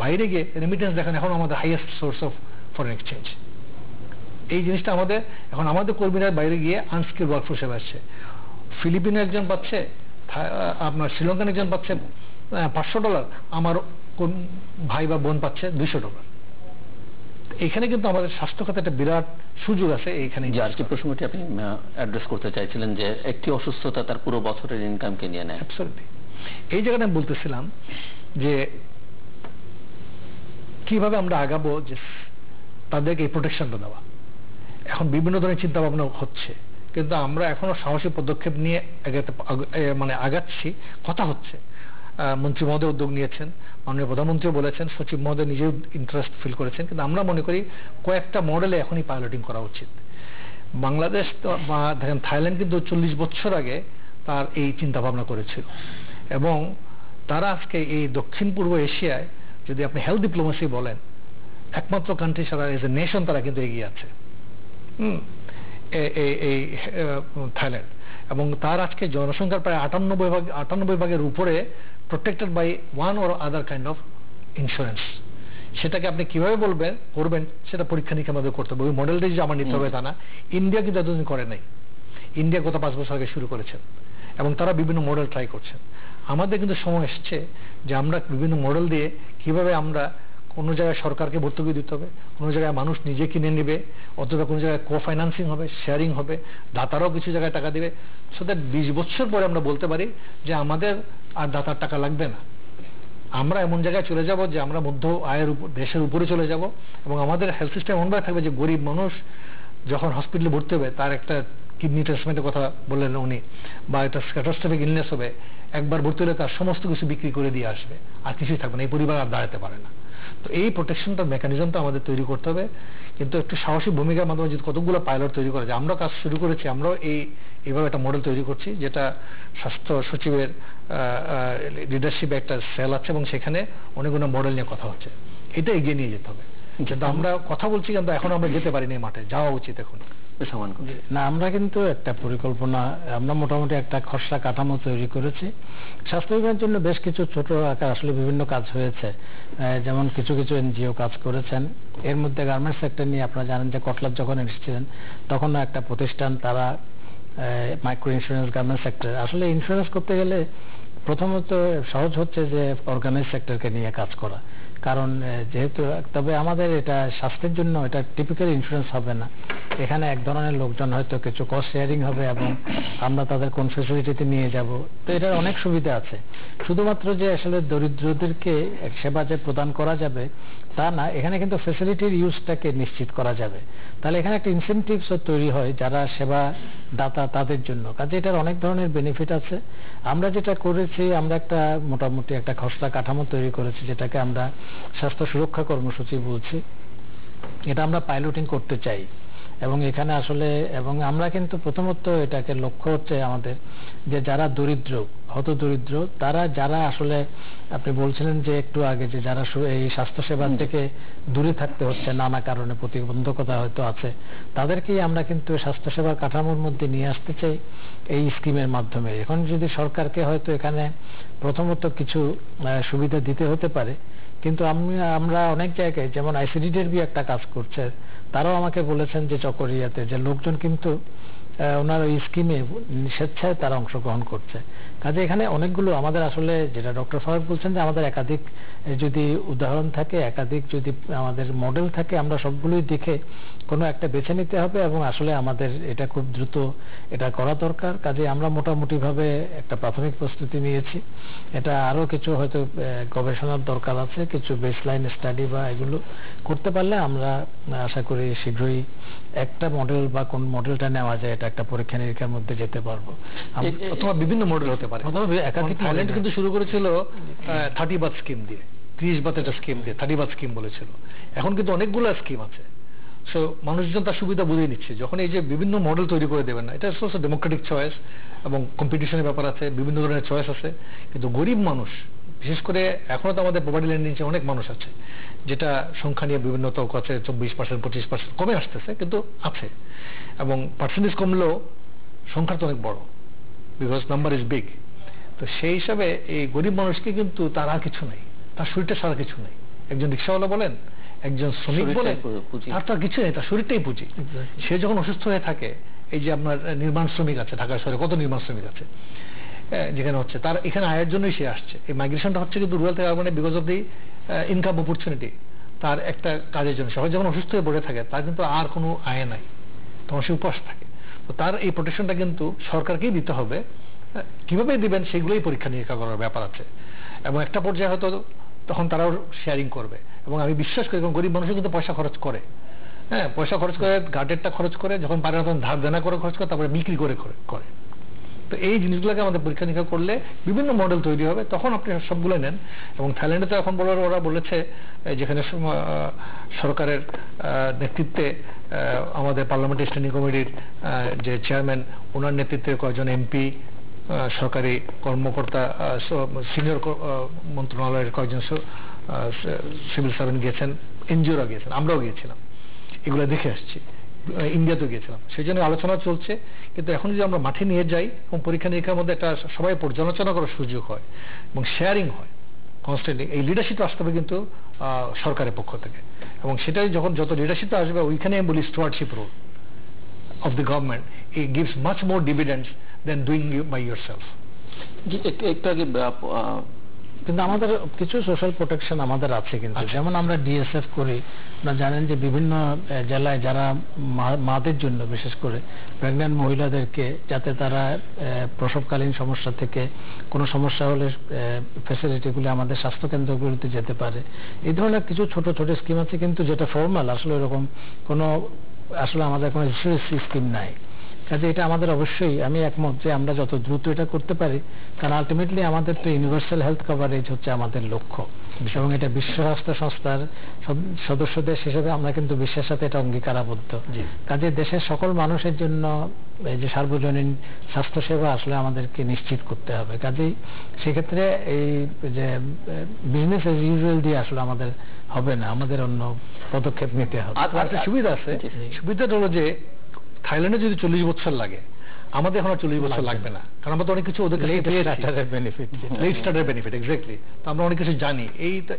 বাইরে গিয়ে রেমিটেন্স দেখেন এখন আমাদের highest source of foreign exchange. এই জিনিসটা এখন আমাদের কর্মীরা বাইরে গিয়ে আনস্কিল ওয়ার্কফোর্স হিসেবে আসছে। ফিলিপিনে একজন পাচ্ছে, আপনার শ্রীলঙ্কান একজন পাচ্ছে $500, আমার ভাই বা বোন পাচ্ছে $200। এখানে কিন্তু আমাদের স্বাস্থ্য খাতে একটা বিরাট সুযোগ আছে এইখানে। যার কি প্রসঙ্গটি আপনি অ্যাড্রেস করতে চাইছিলেন যে একটি অসুস্থতা তার পুরো বছরের ইনকামকে নিয়ে নেয়। অ্যাবসলিউটলি। এই জায়গাটা আমি বলতেছিলাম যে কিভাবে আমরা আগাবো, যে তাদেরকে এই প্রোটেকশনটা দেওয়া। এখন বিভিন্ন ধরনের চিন্তা ভাবনা হচ্ছে, কিন্তু আমরা এখনো সাহসী পদক্ষেপ নিয়ে আগাচ্ছি, কথা হচ্ছে। মন্ত্রী মহোদয় উদ্যোগ নিয়েছেন, মাননীয় প্রধানমন্ত্রীও বলেছেন, সচিব মহোদয় নিজেও ইন্টারেস্ট ফিল করেছেন, কিন্তু আমরা মনে করি কয়েকটা মডেলে এখনই পাইলটিং করা উচিত। বাংলাদেশ বা দেখেন থাইল্যান্ড কিন্তু 40 বছর আগে তার এই চিন্তা ভাবনা করেছিল, এবং তারা আজকে এই দক্ষিণ পূর্ব এশিয়ায় যদি আপনি হেলথ ডিপ্লোমেসি বলেন, একমাত্র কান্ট্রি ছাড়া এজ এ নেশন তারা কিন্তু এগিয়ে আছে এই থাইল্যান্ড। এবং তার আজকে জনসংখ্যার প্রায় 98 ভাগের উপরে protected by one or other kind of insurance. সেটাকে আপনি কিভাবে করবেন সেটা পরীক্ষা নিরীক্ষা আমাদের করতে হবে। ওই মডেলটাই যে আমার নিতে হবে তা না। ইন্ডিয়া কিন্তু এতদিন করে নাই, ইন্ডিয়া গত 5 বছর আগে শুরু করেছেন এবং তারা বিভিন্ন মডেল ট্রাই করছেন। আমাদের কিন্তু সময় এসছে যে আমরা বিভিন্ন মডেল দিয়ে কিভাবে আমরা, কোনো জায়গায় সরকারকে ভর্তুকি দিতে হবে, কোনো জায়গায় মানুষ নিজে কিনে নেবে, অথবা কোনো জায়গায় কো-ফাইন্যান্সিং হবে, শেয়ারিং হবে, দাতারাও কিছু জায়গায় টাকা দিবে, সো দ্যাট 20 বছর পরে আমরা বলতে পারি যে আমাদের আর দাতার টাকা লাগবে না। আমরা এমন জায়গায় চলে যাব যে আমরা মধ্য আয়ের দেশের উপরে চলে যাব, এবং আমাদের হেলথ সিস্টেম এমনভাবে থাকবে যে গরিব মানুষ যখন হসপিটালে ভর্তি হবে তার একটা কিডনি ট্রান্সপ্লান্টের কথা বললেন উনি, বা একটা ক্যাটাস্ট্রফিক ইলনেস হবে, একবার ভর্তি হলে তার সমস্ত কিছু বিক্রি করে দিয়ে আসবে, আর কিছুই থাকবে না, এই পরিবার আর দাঁড়াতে পারে না। তো এই প্রোটেকশনটার মেকানিজমটা আমাদের তৈরি করতে হবে, কিন্তু একটু সাহসী ভূমিকার মাধ্যমে যদি কতগুলো পাইলট তৈরি করা যায়। আমরা কাজ শুরু করেছি, আমরাও এইভাবে একটা মডেল তৈরি করছি, যেটা স্বাস্থ্য সচিবের লিডারশিপে একটা সেল আছে এবং সেখানে অনেকগুলো মডেল নিয়ে কথা হচ্ছে। এটা এগিয়ে নিয়ে যেতে হবে, কিন্তু আমরা কথা বলছি কিন্তু এখন আমরা যেতে পারিনি মাঠে, যাওয়া উচিত এখন। না, আমরা কিন্তু একটা পরিকল্পনা, আমরা মোটামুটি একটা খসড়া কাঠামো তৈরি করেছি। স্বাস্থ্য বিভাগের জন্য বেশ কিছু ছোট আকার আসলে বিভিন্ন কাজ হয়েছে, যেমন কিছু কিছু এনজিও কাজ করেছেন। এর মধ্যে গার্মেন্টস সেক্টর নিয়ে আপনারা জানেন যে কটলার যখন এসেছিলেন তখন একটা প্রতিষ্ঠান, তারা মাইক্রো ইন্স্যুরেন্স গার্মেন্টস সেক্টর, আসলে ইন্স্যুরেন্স করতে গেলে প্রথমত সহজ হচ্ছে যে অর্গানাইজ সেক্টরকে নিয়ে কাজ করা, কারণ যেহেতু, তবে আমাদের এটা স্বাস্থ্যের জন্য এটা টিপিক্যাল ইন্স্যুরেন্স হবে না, এখানে এক ধরনের লোকজন হয়তো কিছু কস্ট শেয়ারিং হবে এবং আমরা তাদের কোন ফেসিলিটিতে নিয়ে যাব, তো এটার অনেক সুবিধা আছে। শুধুমাত্র যে আসলে দরিদ্রদেরকে সেবা যে প্রদান করা যাবে তা না, এখানে কিন্তু ফেসিলিটির ইউজটাকে নিশ্চিত করা যাবে, তাহলে এখানে একটা ইনসেনটিভসও তৈরি হয় যারা সেবা দাতা তাদের জন্য, কাজে এটার অনেক ধরনের বেনিফিট আছে। আমরা যেটা করেছি, আমরা একটা মোটামুটি একটা খসড়া কাঠামো তৈরি করেছি, যেটাকে আমরা স্বাস্থ্য সুরক্ষা কর্মসূচি বলছি। এটা আমরা পাইলটিং করতে চাই এবং এখানে আসলে, এবং আমরা কিন্তু প্রথমত এটাকে লক্ষ্য হচ্ছে আমাদের যে যারা দরিদ্র, হত দরিদ্র, তারা যারা আসলে, আপনি বলছিলেন যে একটু আগে যে যারা এই স্বাস্থ্যসেবা থেকে দূরে থাকতে হচ্ছে, নানা কারণে প্রতিবন্ধকতা হয়তো আছে, তাদেরকেই আমরা কিন্তু স্বাস্থ্যসেবার কাঠামোর মধ্যে নিয়ে আসতে চাই এই স্কিমের মাধ্যমে। এখন যদি সরকারকে হয়তো এখানে প্রথমত কিছু সুবিধা দিতে হতে পারে, কিন্তু আমরা অনেক জায়গায়, যেমন আইসিডিডিআরবি একটা কাজ করছে, তারাও আমাকে বলেছেন যে চকরিয়াতে যে লোকজন কিন্তু ওনার ওই স্কিমে স্বেচ্ছায় তারা অংশগ্রহণ করছে। কাজে এখানে অনেকগুলো আমাদের আসলে, যেটা ডক্টর ফারুক বলছেন যে আমাদের একাধিক যদি উদাহরণ থাকে, একাধিক যদি আমাদের মডেল থাকে, আমরা সবগুলোই দেখে কোনো একটা বেছে নিতে হবে এবং আসলে আমাদের এটা খুব দ্রুত এটা করা দরকার। কাজে আমরা মোটামুটি ভাবে একটা প্রাথমিক প্রস্তুতি নিয়েছি, এটা আরো কিছু হয়তো গবেষণার দরকার আছে, কিছু বেসলাইন স্টাডি বা এগুলো করতে পারলে আমরা আশা করি শীঘ্রই একটা মডেল বা কোন মডেলটা নেওয়া যায় এটা একটা পরীক্ষা নিরীক্ষার মধ্যে যেতে পারবো। অথবা বিভিন্ন মডেল হতে পারে। থাইল্যান্ড কিন্তু শুরু করেছিল 30 বাত স্কিম দিয়ে, 30 বাত একটা স্কিম দিয়ে 30 বাত স্কিম বলেছিল। এখন কিন্তু অনেকগুলো স্কিম আছে, সো মানুষজন তার সুবিধা বুঝে নিচ্ছে। যখন এই যে বিভিন্ন মডেল তৈরি করে দেবেন না, এটা ডেমোক্রেটিক চয়েস এবং কম্পিটিশনের ব্যাপার আছে, বিভিন্ন ধরনের চয়েস আছে, কিন্তু গরিব মানুষ, বিশেষ করে এখনো তো আমাদের প্রপার্টি ল্যান্ড নিচে অনেক মানুষ আছে, যেটা সংখ্যা নিয়ে বিভিন্ন তর্ক আছে, 24%, 25% কমে আসতেছে, কিন্তু আছে, এবং পার্সেন্টেজ কমলেও সংখ্যা তো অনেক বড়, বিকজ নাম্বার ইজ বিগ। তো সেই হিসাবে এই গরিব মানুষকে কিন্তু তার আর কিছু নাই, তার শরীরটা সারা কিছু নাই। একজন রিক্সাওয়ালা বলেন, একজন শ্রমিক বলেন, তার তো আর কিছু নেই, তার শরীরটাই পুঁজি। সে যখন অসুস্থ হয়ে থাকে, এই যে আপনার নির্মাণ শ্রমিক আছে, ঢাকা শহরে কত নির্মাণ শ্রমিক আছে যেখানে হচ্ছে, তার এখানে আয়ের জন্যই সে আসছে। এই মাইগ্রেশনটা হচ্ছে কিন্তু রুরাল থেকে আরবানে because of the income opportunity, তার একটা কাজের জন্য। সবাই যখন অসুস্থ হয়ে পড়ে থাকে, তার কিন্তু আর কোনো আয় নাই, তখন সে উপাস থাকে। তো তার এই প্রোটেকশনটা কিন্তু সরকারকেই দিতে হবে। কিভাবে দিবেন সেগুলোই পরীক্ষা নিরীক্ষা করার ব্যাপার আছে, এবং একটা পর্যায়ে হয়তো তখন তারাও শেয়ারিং করবে। এবং আমি বিশ্বাস করি গরিব মানুষও কিন্তু পয়সা খরচ করে, হ্যাঁ, পয়সা খরচ করে, গার্ডেরটা খরচ করে, যখন পারে না তখন ধার দেনা করে খরচ করে, তারপরে বিক্রি করে করে। তো এই জিনিসগুলোকে আমাদের পরীক্ষা নিরীক্ষা করলে বিভিন্ন মডেল তৈরি হবে, তখন আপনি সবগুলো নেন। এবং থাইল্যান্ডে তো এখন ওরা বলেছে, যেখানে সরকারের নেতৃত্বে আমাদের পার্লামেন্টারি স্ট্যান্ডিং কমিটির যে চেয়ারম্যান, ওনার নেতৃত্বে কয়েকজন এমপি, সরকারি কর্মকর্তা, সিনিয়র মন্ত্রণালয়ের কয়েকজন সিভিল সার্ভেন্ট গিয়েছেন, এনজিওরা গিয়েছেন, আমরাও গিয়েছিলাম, এগুলো দেখে আসছি, ইন্ডিয়াতেও গিয়েছিলাম। সেই জন্য আলোচনা চলছে। কিন্তু এখন যদি আমরা মাঠে নিয়ে যাই এবং পরীক্ষা নিরীক্ষার মধ্যে একটা সবাই পর্যালোচনা করার সুযোগ হয় এবং শেয়ারিং হয় কনস্ট্যান্টলি, এই লিডারশিপ আসতে হবে কিন্তু সরকারের পক্ষ থেকে। এবং সেটাই যখন যত লিডারশিপ আসবে, ওইখানে আমি বলি stewardship role of the government, it gives much more dividends than doing it by yourself. একটু আগে কিন্তু আমাদের কিছু সোশ্যাল প্রোটেকশন আমাদের আছে কিন্তু, যেমন আমরা ডিএসএফ করি। আপনারা জানেন যে বিভিন্ন জেলায় যারা মাদের জন্য, বিশেষ করে প্রেগন্যান্ট মহিলাদেরকে, যাতে তারা প্রসবকালীন সমস্যা থেকে কোনো সমস্যা হলে ফ্যাসিলিটিগুলি আমাদের স্বাস্থ্যকেন্দ্রগুলিতে যেতে পারে, এই ধরনের কিছু ছোট ছোট স্কিম আছে। কিন্তু যেটা ফর্মাল আসলে এরকম কোনো, আসলে আমাদের কোনো স্কিম নাই। কাজে এটা আমাদের অবশ্যই, আমি একমত যে আমরা যত দ্রুত এটা করতে পারি, কারণ আলটিমেটলি আমাদের তো ইউনিভার্সাল হেলথ কভারেজ হচ্ছে আমাদের লক্ষ্য, এবং এটা বিশ্ব স্বাস্থ্য সংস্থার সদস্য দেশ হিসেবে আমরা কিন্তু বিশ্বের সাথে এটা অঙ্গীকারাবদ্ধ। কাজে দেশের সকল মানুষের জন্য এই যে সার্বজনীন স্বাস্থ্যসেবা আসলে আমাদেরকে নিশ্চিত করতে হবে। কাজেই সেক্ষেত্রে এই যে বিজনেস এজ ইউজুয়াল দিয়ে আসলে আমাদের হবে না, আমাদের অন্য পদক্ষেপ নিতে হবে। আর একটা সুবিধা আছে, সুবিধাটা হলো যে থাইল্যান্ডে যদি 40 বছর লাগে, আমাদের এখন আর 40 বছর লাগবে না, কারণ আমরা তো অনেক কিছু ওদের কাছে benefit, late starter benefit, exactly. তো আমরা অনেক কিছু জানি,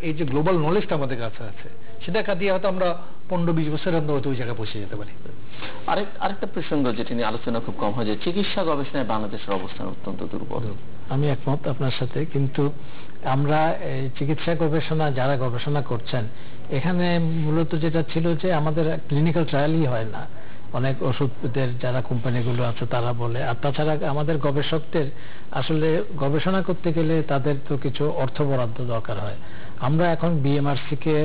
এই যে গ্লোবাল নলেজটা আমাদের কাছে আছে, সেটা কাটিয়ে হয়তো আমরা 15-20 বছর আমরা ওই জায়গায় পৌঁছে যেতে পারি। আরেকটা প্রসঙ্গ যেটি নিয়ে আলোচনা খুব কম হয়, যে চিকিৎসা গবেষণায় বাংলাদেশের অবস্থান অত্যন্ত দুর্বল। আমি একমত আপনার সাথে, কিন্তু আমরা এই চিকিৎসা গবেষণা যারা গবেষণা করছেন, এখানে মূলত যেটা ছিল যে আমাদের ক্লিনিক্যাল ট্রায়ালই হয় না, অনেক ওষুধের যারা কোম্পানিগুলো আছে তারা বলে। আর তাছাড়া আমাদের গবেষকদের আসলে গবেষণা করতে গেলে তাদের তো কিছু অর্থ বরাদ্দ দরকার হয়। আমরা এখন বিএমআরসি কে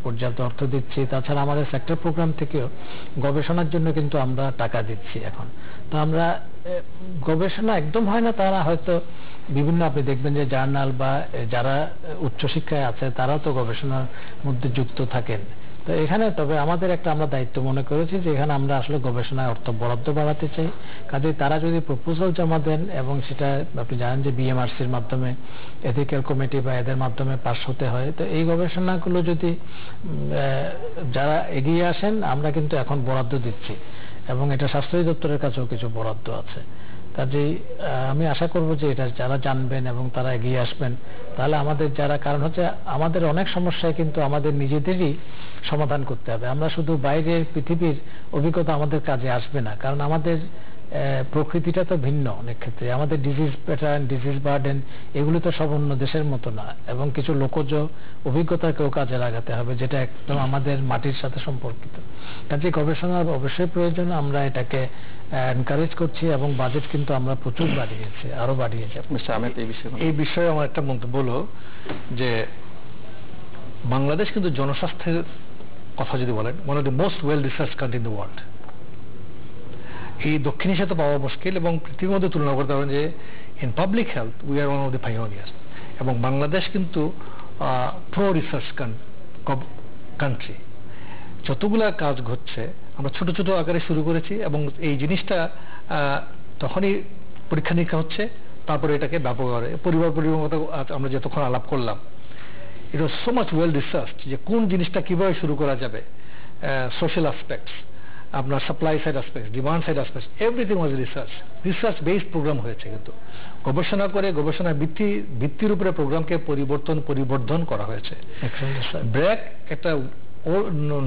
পর্যাপ্ত অর্থ দিচ্ছি, তাছাড়া আমাদের সেক্টর প্রোগ্রাম থেকেও গবেষণার জন্য কিন্তু আমরা টাকা দিচ্ছি এখন। তো আমরা গবেষণা একদম হয় না, তারা হয়তো বিভিন্ন, আপনি দেখবেন যে জার্নাল বা যারা উচ্চশিক্ষায় আছে তারাও তো গবেষণার মধ্যে যুক্ত থাকেন। তো এখানে তবে আমাদের একটা আমরা দায়িত্ব মনে করেছি যে এখানে আমরা আসলে গবেষণায় অর্থ বরাদ্দ বাড়াতে চাই। কাজে তারা যদি প্রপোজাল জমা দেন, এবং সেটা আপনি জানেন যে বিএমআরসির মাধ্যমে, এথিক্যাল কমিটি বা এদের মাধ্যমে পাস হতে হয়, তো এই গবেষণাগুলো যদি যারা এগিয়ে আসেন, আমরা কিন্তু এখন বরাদ্দ দিচ্ছি, এবং এটা স্বাস্থ্য দপ্তরের কাছেও কিছু বরাদ্দ আছে। কাজেই আমি আশা করব যে এটা যারা জানবেন এবং তারা এগিয়ে আসবেন, তাহলে আমাদের যারা, কারণ হচ্ছে আমাদের অনেক সমস্যায় কিন্তু আমাদের নিজেদেরই সমাধান করতে হবে। আমরা শুধু বাইরের পৃথিবীর অভিজ্ঞতা আমাদের কাজে আসবে না, কারণ আমাদের প্রকৃতিটা তো ভিন্ন অনেক ক্ষেত্রে, আমাদের ডিজিজ প্যাটার্ন, ডিজিজ বার্ডেন এগুলো তো সব অন্য দেশের মতো না, এবং কিছু লোকজ অভিজ্ঞতাকেও কাজে লাগাতে হবে, যেটা একদম আমাদের মাটির সাথে সম্পর্কিত। কাজে গবেষণার অবশ্যই প্রয়োজন, আমরা এটাকে এনকারেজ করছি, এবং বাজেট কিন্তু আমরা প্রচুর বাড়িয়েছি, আরো বাড়িয়ে যাব। এই বিষয়ে আমার একটা মন্তব্য হলো যে বাংলাদেশ কিন্তু জনস্বাস্থ্যের কথা যদি বলেন, one of the most well research country in the world. এই দক্ষিণ এশিয়াতে পাওয়া মুশকিল, এবং পৃথিবীর মধ্যে তুলনা করতে পারেন যে in public health we are one of the pioneers. এবং বাংলাদেশ কিন্তু প্রো রিসার্চ কান্ট্রি। যতগুলা কাজ ঘটছে আমরা ছোট ছোট আকারে শুরু করেছি, এবং এই জিনিসটা তখনই পরীক্ষা নিরীক্ষা হচ্ছে, তারপরে এটাকে ব্যাপক করে পরিবার মতো আমরা যতক্ষণ আলাপ করলাম, it was so much well research যে কোন জিনিসটা কিভাবে শুরু করা যাবে, সোশ্যাল অ্যাসপেক্টস, আপনার supply side aspects, demand side aspects, everything was research based programme হয়েছে। কিন্তু গবেষণা করে গবেষণার ভিত্তির উপরে প্রোগ্রামকে পরিবর্ধন করা হয়েছে। ব্র্যাক একটা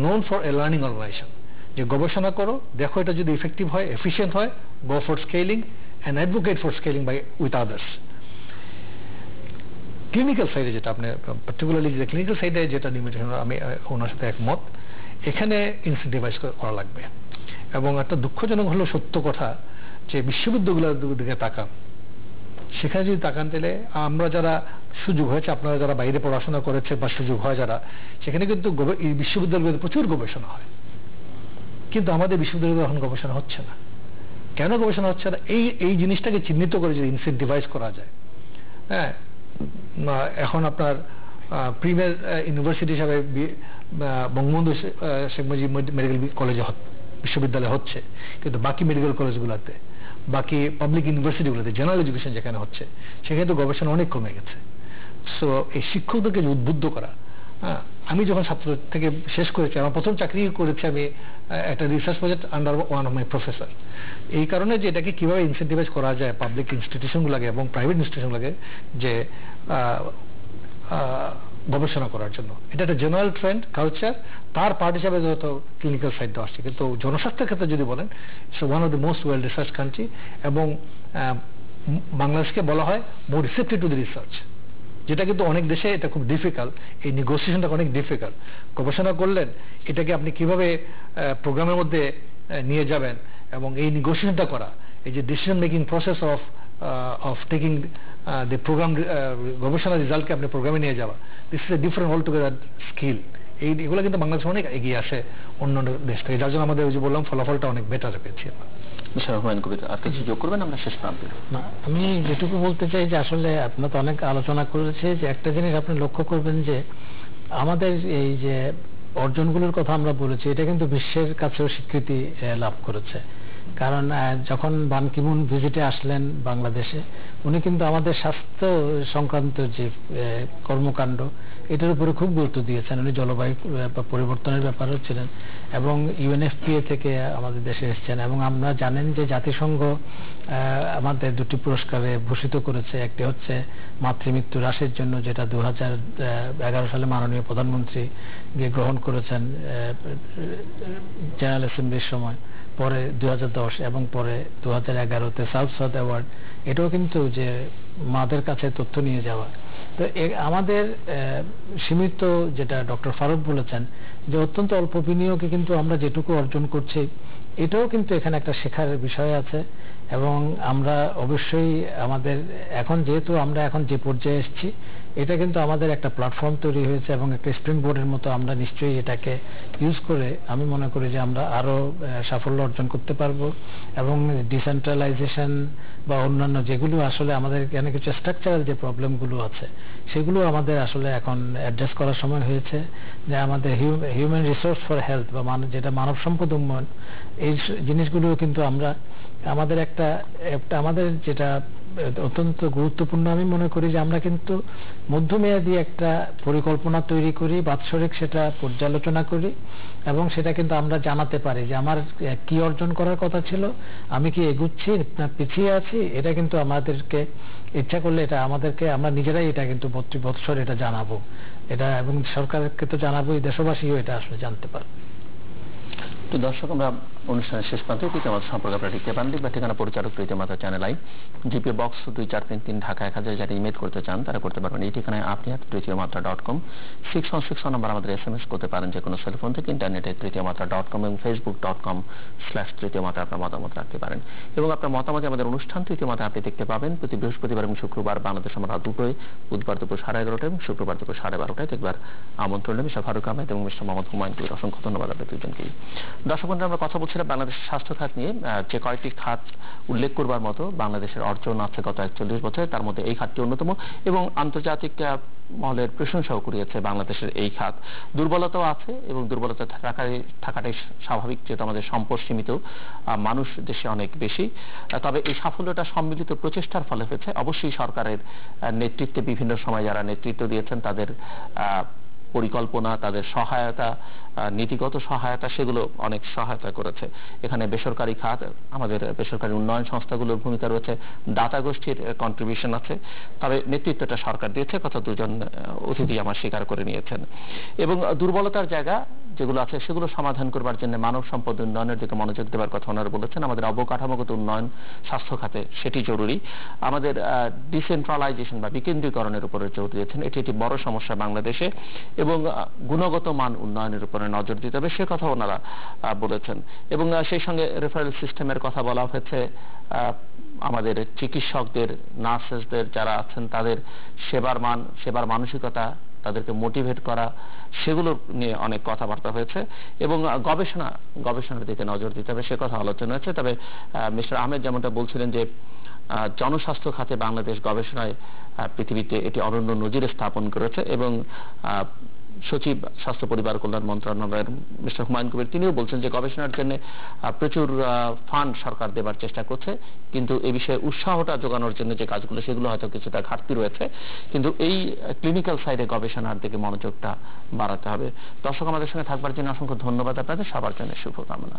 known for a learning organisation, যে গবেষণা করো, দেখো এটা যদি ইফেক্টিভ হয়, এফিশিয়েন্ট হয়, go for scaling and advocate for scaling by with others. Clinical সাইডে যেটা আপনি পার্টিকুলারলি যে ক্লিনিক্যাল সাইডে যেটা লিমিটেশন, আমি ওনার সাথে একমত, এখানে ইনসেন্টিভাইজ করা লাগবে। এবং একটা দুঃখজনক হলো সত্য কথা যে বিশ্ববিদ্যালয়গুলোর দিকে তাকান, সেখানে যদি তাকান তাহলে আমরা যারা সুযোগ হয়েছে, আপনারা যারা বাইরে পড়াশোনা করেছে বা সুযোগ হয় যারা, সেখানে কিন্তু এই বিশ্ববিদ্যালয়গুলোতে প্রচুর গবেষণা হয়, কিন্তু আমাদের বিশ্ববিদ্যালয়ে এখন গবেষণা হচ্ছে না। কেন গবেষণা হচ্ছে না? এই জিনিসটাকে চিহ্নিত করে যদি ইনসেন্টিভাইজ করা যায়। হ্যাঁ, এখন আপনার প্রিমিয়ার ইউনিভার্সিটি হিসাবে বঙ্গবন্ধু শেখ মুজিব মেডিকেল কলেজে বিশ্ববিদ্যালয় হচ্ছে, কিন্তু বাকি মেডিকেল কলেজগুলোতে, বাকি পাবলিক ইউনিভার্সিটিগুলোতে জেনারেল এডুকেশন যেখানে হচ্ছে, সেখানে তো গবেষণা অনেক কমে গেছে। সো এই শিক্ষকদেরকে উদ্বুদ্ধ করা, আমি যখন ছাত্র থেকে শেষ করেছি, আমার প্রথম চাকরি করেছি আমি একটা research project under one of my professor. এই কারণে যে এটাকে কিভাবে ইনসেন্টিভাইজ করা যায় পাবলিক ইনস্টিটিউশনগুলোকে এবং প্রাইভেট ইনস্টিটিউশনগুলোকে যে গবেষণা করার জন্য, এটা একটা জেনারেল ট্রেন্ড কালচার, তার পার্ট হিসাবে যত ক্লিনিক্যাল সাইডটা আসছে। কিন্তু জনস্বাস্থ্যের ক্ষেত্রে যদি বলেন, it's one of the most well research country, এবং বাংলাদেশকে বলা হয় মোর রিসেপ্টিভ টু দ্য রিসার্চ, যেটা কিন্তু অনেক দেশে এটা খুব ডিফিকাল্ট। এই নেগোসিয়েশনটা অনেক ডিফিকাল্ট। গবেষণা করলেন, এটাকে আপনি কিভাবে প্রোগ্রামের মধ্যে নিয়ে যাবেন, এবং এই নেগোসিয়েশনটা করা, এই যে decision making process of taking the programme, গবেষণার রেজাল্টকে আপনি প্রোগ্রামে নিয়ে যাওয়া, this is a different altogether skill. এগুলো কিন্তু বাংলাদেশে অনেক এগিয়ে আসে অন্য দেশ থেকে, যার জন্য আমাদের ওই যে বললাম ফলাফলটা অনেক বেটার পেয়েছি। মিস্টার হুমায়ুন কবির আর কিছু যোগ করবেন আমরা শেষ প্রান্তে? না, আমি যেটুকু বলতে চাই যে আসলে আপনারা তো অনেক আলোচনা করেছে, যে একটা জিনিস আপনি লক্ষ্য করবেন যে আমাদের এই যে অর্জনগুলোর কথা আমরা বলেছি, এটা কিন্তু বিশ্বের কাছেও স্বীকৃতি লাভ করেছে। কারণ যখন বান কি মুন ভিজিটে আসলেন বাংলাদেশে, উনি কিন্তু আমাদের স্বাস্থ্য সংক্রান্ত যে কর্মকাণ্ড, এটার উপরে খুব গুরুত্ব দিয়েছেন। উনি জলবায়ু পরিবর্তনের ব্যাপারেও ছিলেন এবং ইউএনএফপিএ থেকে আমাদের দেশে এসেছেন। এবং আমরা জানেন যে জাতিসংঘ আমাদের দুটি পুরস্কারে ভূষিত করেছে। একটি হচ্ছে মাতৃমৃত্যু হ্রাসের জন্য, যেটা 2011 সালে মাননীয় প্রধানমন্ত্রী গিয়ে গ্রহণ করেছেন জেনারেল অ্যাসেম্বলির সময়, পরে 2010 এবং পরে 2011-তে সাউথ সাউথ অ্যাওয়ার্ড। এটাও কিন্তু যে মাদের কাছে তথ্য নিয়ে যাওয়া। তো আমাদের সীমিত, যেটা ডক্টর ফারুক বলেছেন, যে অত্যন্ত অল্প বিনিয়োগে কিন্তু আমরা যেটুকু অর্জন করছি, এটাও কিন্তু এখানে একটা শেখার বিষয় আছে। এবং আমরা অবশ্যই আমাদের এখন, যেহেতু আমরা এখন যে পর্যায়ে এসেছি, এটা কিন্তু আমাদের একটা প্ল্যাটফর্ম তৈরি হয়েছে এবং একটা স্প্রিং বোর্ডের মতো আমরা নিশ্চয়ই এটাকে ইউজ করে আমি মনে করি যে আমরা আরো সাফল্য অর্জন করতে পারবো। এবং ডিসেন্ট্রালাইজেশন বা অন্যান্য যেগুলো আসলে আমাদের এখানে কিছু স্ট্রাকচারাল যে প্রবলেমগুলো আছে, সেগুলো আমাদের আসলে এখন অ্যাড্রেস করার সময় হয়েছে। যে আমাদের হিউম্যান রিসোর্স ফর হেলথ বা যেটা মানব সম্পদ উন্নয়ন, এই জিনিসগুলো কিন্তু আমরা আমাদের একটা আমাদের যেটা অত্যন্ত গুরুত্বপূর্ণ আমি মনে করি, যে আমরা কিন্তু মধ্যমেয়াদী একটা পরিকল্পনা তৈরি করি, বাৎসরিক সেটা পর্যালোচনা করি এবং সেটা কিন্তু আমরা জানাতে পারি যে আমার কি অর্জন করার কথা ছিল, আমি কি এগুচ্ছি না পিছিয়ে আছি। এটা কিন্তু আমাদেরকে ইচ্ছা করলে এটা আমাদেরকে, আমরা নিজেরাই এটা কিন্তু প্রতি বৎসর এটা জানাবো এটা, এবং সরকারকে তো জানাবোই, দেশবাসীও এটা আসলে জানতে পারবে। তো দর্শক, আমরা অনুষ্ঠানের শেষ প্রান্তে রীতিমাতা সম্পর্কে আপনারা লিখতে পারেন। লিখবা ঠিকানা পরিচালক রীতিমাতা Channel I, GP box 24333 Dhaka 1000। যারা ইমেল করতে চান তারা করতে পারবেন এই ঠিকানায় apni@তৃতীয়মাত্রা.com। 616 নম্বর আমাদের SMS করতে পারেন যে কোনো সেলফোন থেকে। ইন্টারনেটে তৃতীয়মাত্রা.com এবং facebook.com/তৃতীয়মাত্রা আপনার মতামত রাখতে পারেন। এবং আপনার মতামতে আমাদের অনুষ্ঠান তৃতীয় মাত্রা আপনি দেখতে পাবেন প্রতি বৃহস্পতিবার এবং শুক্রবার বাংলাদেশ সময় রাত 2টোয়, বুধবার দুপুর 11:30 এবং শুক্রবার দুপুর 12:30টায়। দেখবার আমন্ত্রণ মিস্টার ফারুক আহমেদ এবং মিস্টার মোহাম্মদ হুমায়ুন কবির। অসংখ্য ধন্যবাদ আপনাদের দুজনকেই। দর্শক বন্ধুরা, আমরা কথা বলছিলাম বাংলাদেশের স্বাস্থ্য খাত নিয়ে। যে কয়েকটি খাত উল্লেখ করবার মতো বাংলাদেশের অর্জন আছে গত 41 বছরে, তার মধ্যে এই খাতটি অন্যতম এবং আন্তর্জাতিক মহলের প্রশংসাও কুড়িয়েছে বাংলাদেশের এই খাত। দুর্বলতাও আছে এবং দুর্বলতা থাকাটাই স্বাভাবিক, যেহেতু আমাদের সম্পদ সীমিত, মানুষ দেশে অনেক বেশি। তবে এই সাফল্যটা সম্মিলিত প্রচেষ্টার ফলে হয়েছে। অবশ্যই সরকারের নেতৃত্বে বিভিন্ন সময় যারা নেতৃত্ব দিয়েছেন তাদের পরিকল্পনা, তাদের সহায়তা, নীতিগত সহায়তা, সেগুলো অনেক সহায়তা করেছে। এখানে বেসরকারি খাত, আমাদের বেসরকারি উন্নয়ন সংস্থাগুলোর ভূমিকা রয়েছে, দাতা গোষ্ঠীর কন্ট্রিবিউশন আছে। তবে নেতৃত্বটা সরকার দিয়েছে, কথা দুজন অতিথি আমার স্বীকার করে নিয়েছেন। এবং দুর্বলতার জায়গা যেগুলো আছে সেগুলো সমাধান করবার জন্য মানব সম্পদ উন্নয়নের দিকে মনোযোগ দেওয়ার কথা ওনারা বলেছেন। আমাদের অবকাঠামোগত উন্নয়ন স্বাস্থ্য খাতে সেটি জরুরি। আমাদের ডিসেন্ট্রালাইজেশন বা বিকেন্দ্রীকরণের উপরে জোর দিয়েছেন, এটি একটি বড় সমস্যা বাংলাদেশে। এবং গুণগত মান উন্নয়নের উপরে নজর দিতে হবে, সে কথা ওনারা বলেছেন। এবং সেই সঙ্গে রেফারেল সিস্টেমের কথা বলা হয়েছে। আমাদের চিকিৎসকদের, নার্সেসদের যারা আছেন তাদের সেবার মানসিকতা, তাদেরকে মোটিভেট করা, সেগুলো নিয়ে অনেক কথাবার্তা হয়েছে। এবং গবেষণার দিকে নজর দিতে হবে, সে কথা আলোচনা হয়েছে। তবে মিস্টার আহমেদ যেমনটা বলছিলেন যে জনস্বাস্থ্য খাতে বাংলাদেশ গবেষণায় পৃথিবীতে এটি অনন্য নজির স্থাপন করেছে। এবং সচিব স্বাস্থ্য পরিবার কল্যাণ মন্ত্রণালয়ের মিস্টার হুমায়ুন কবির তিনিও বলছেন যে গবেষণার জন্য প্রচুর ফান্ড সরকার দেবার চেষ্টা করছে, কিন্তু এই বিষয়ে উৎসাহটা যোগানোর জন্য যে কাজগুলো সেগুলো হয়তো কিছুটা ঘাটতি রয়েছে। কিন্তু এই ক্লিনিক্যাল সাইডে গবেষণার দিকে মনোযোগটা বাড়াতে হবে। দর্শক, আমাদের সঙ্গে থাকবার জন্য অসংখ্য ধন্যবাদ আপনাদের। সবার জন্য শুভকামনা।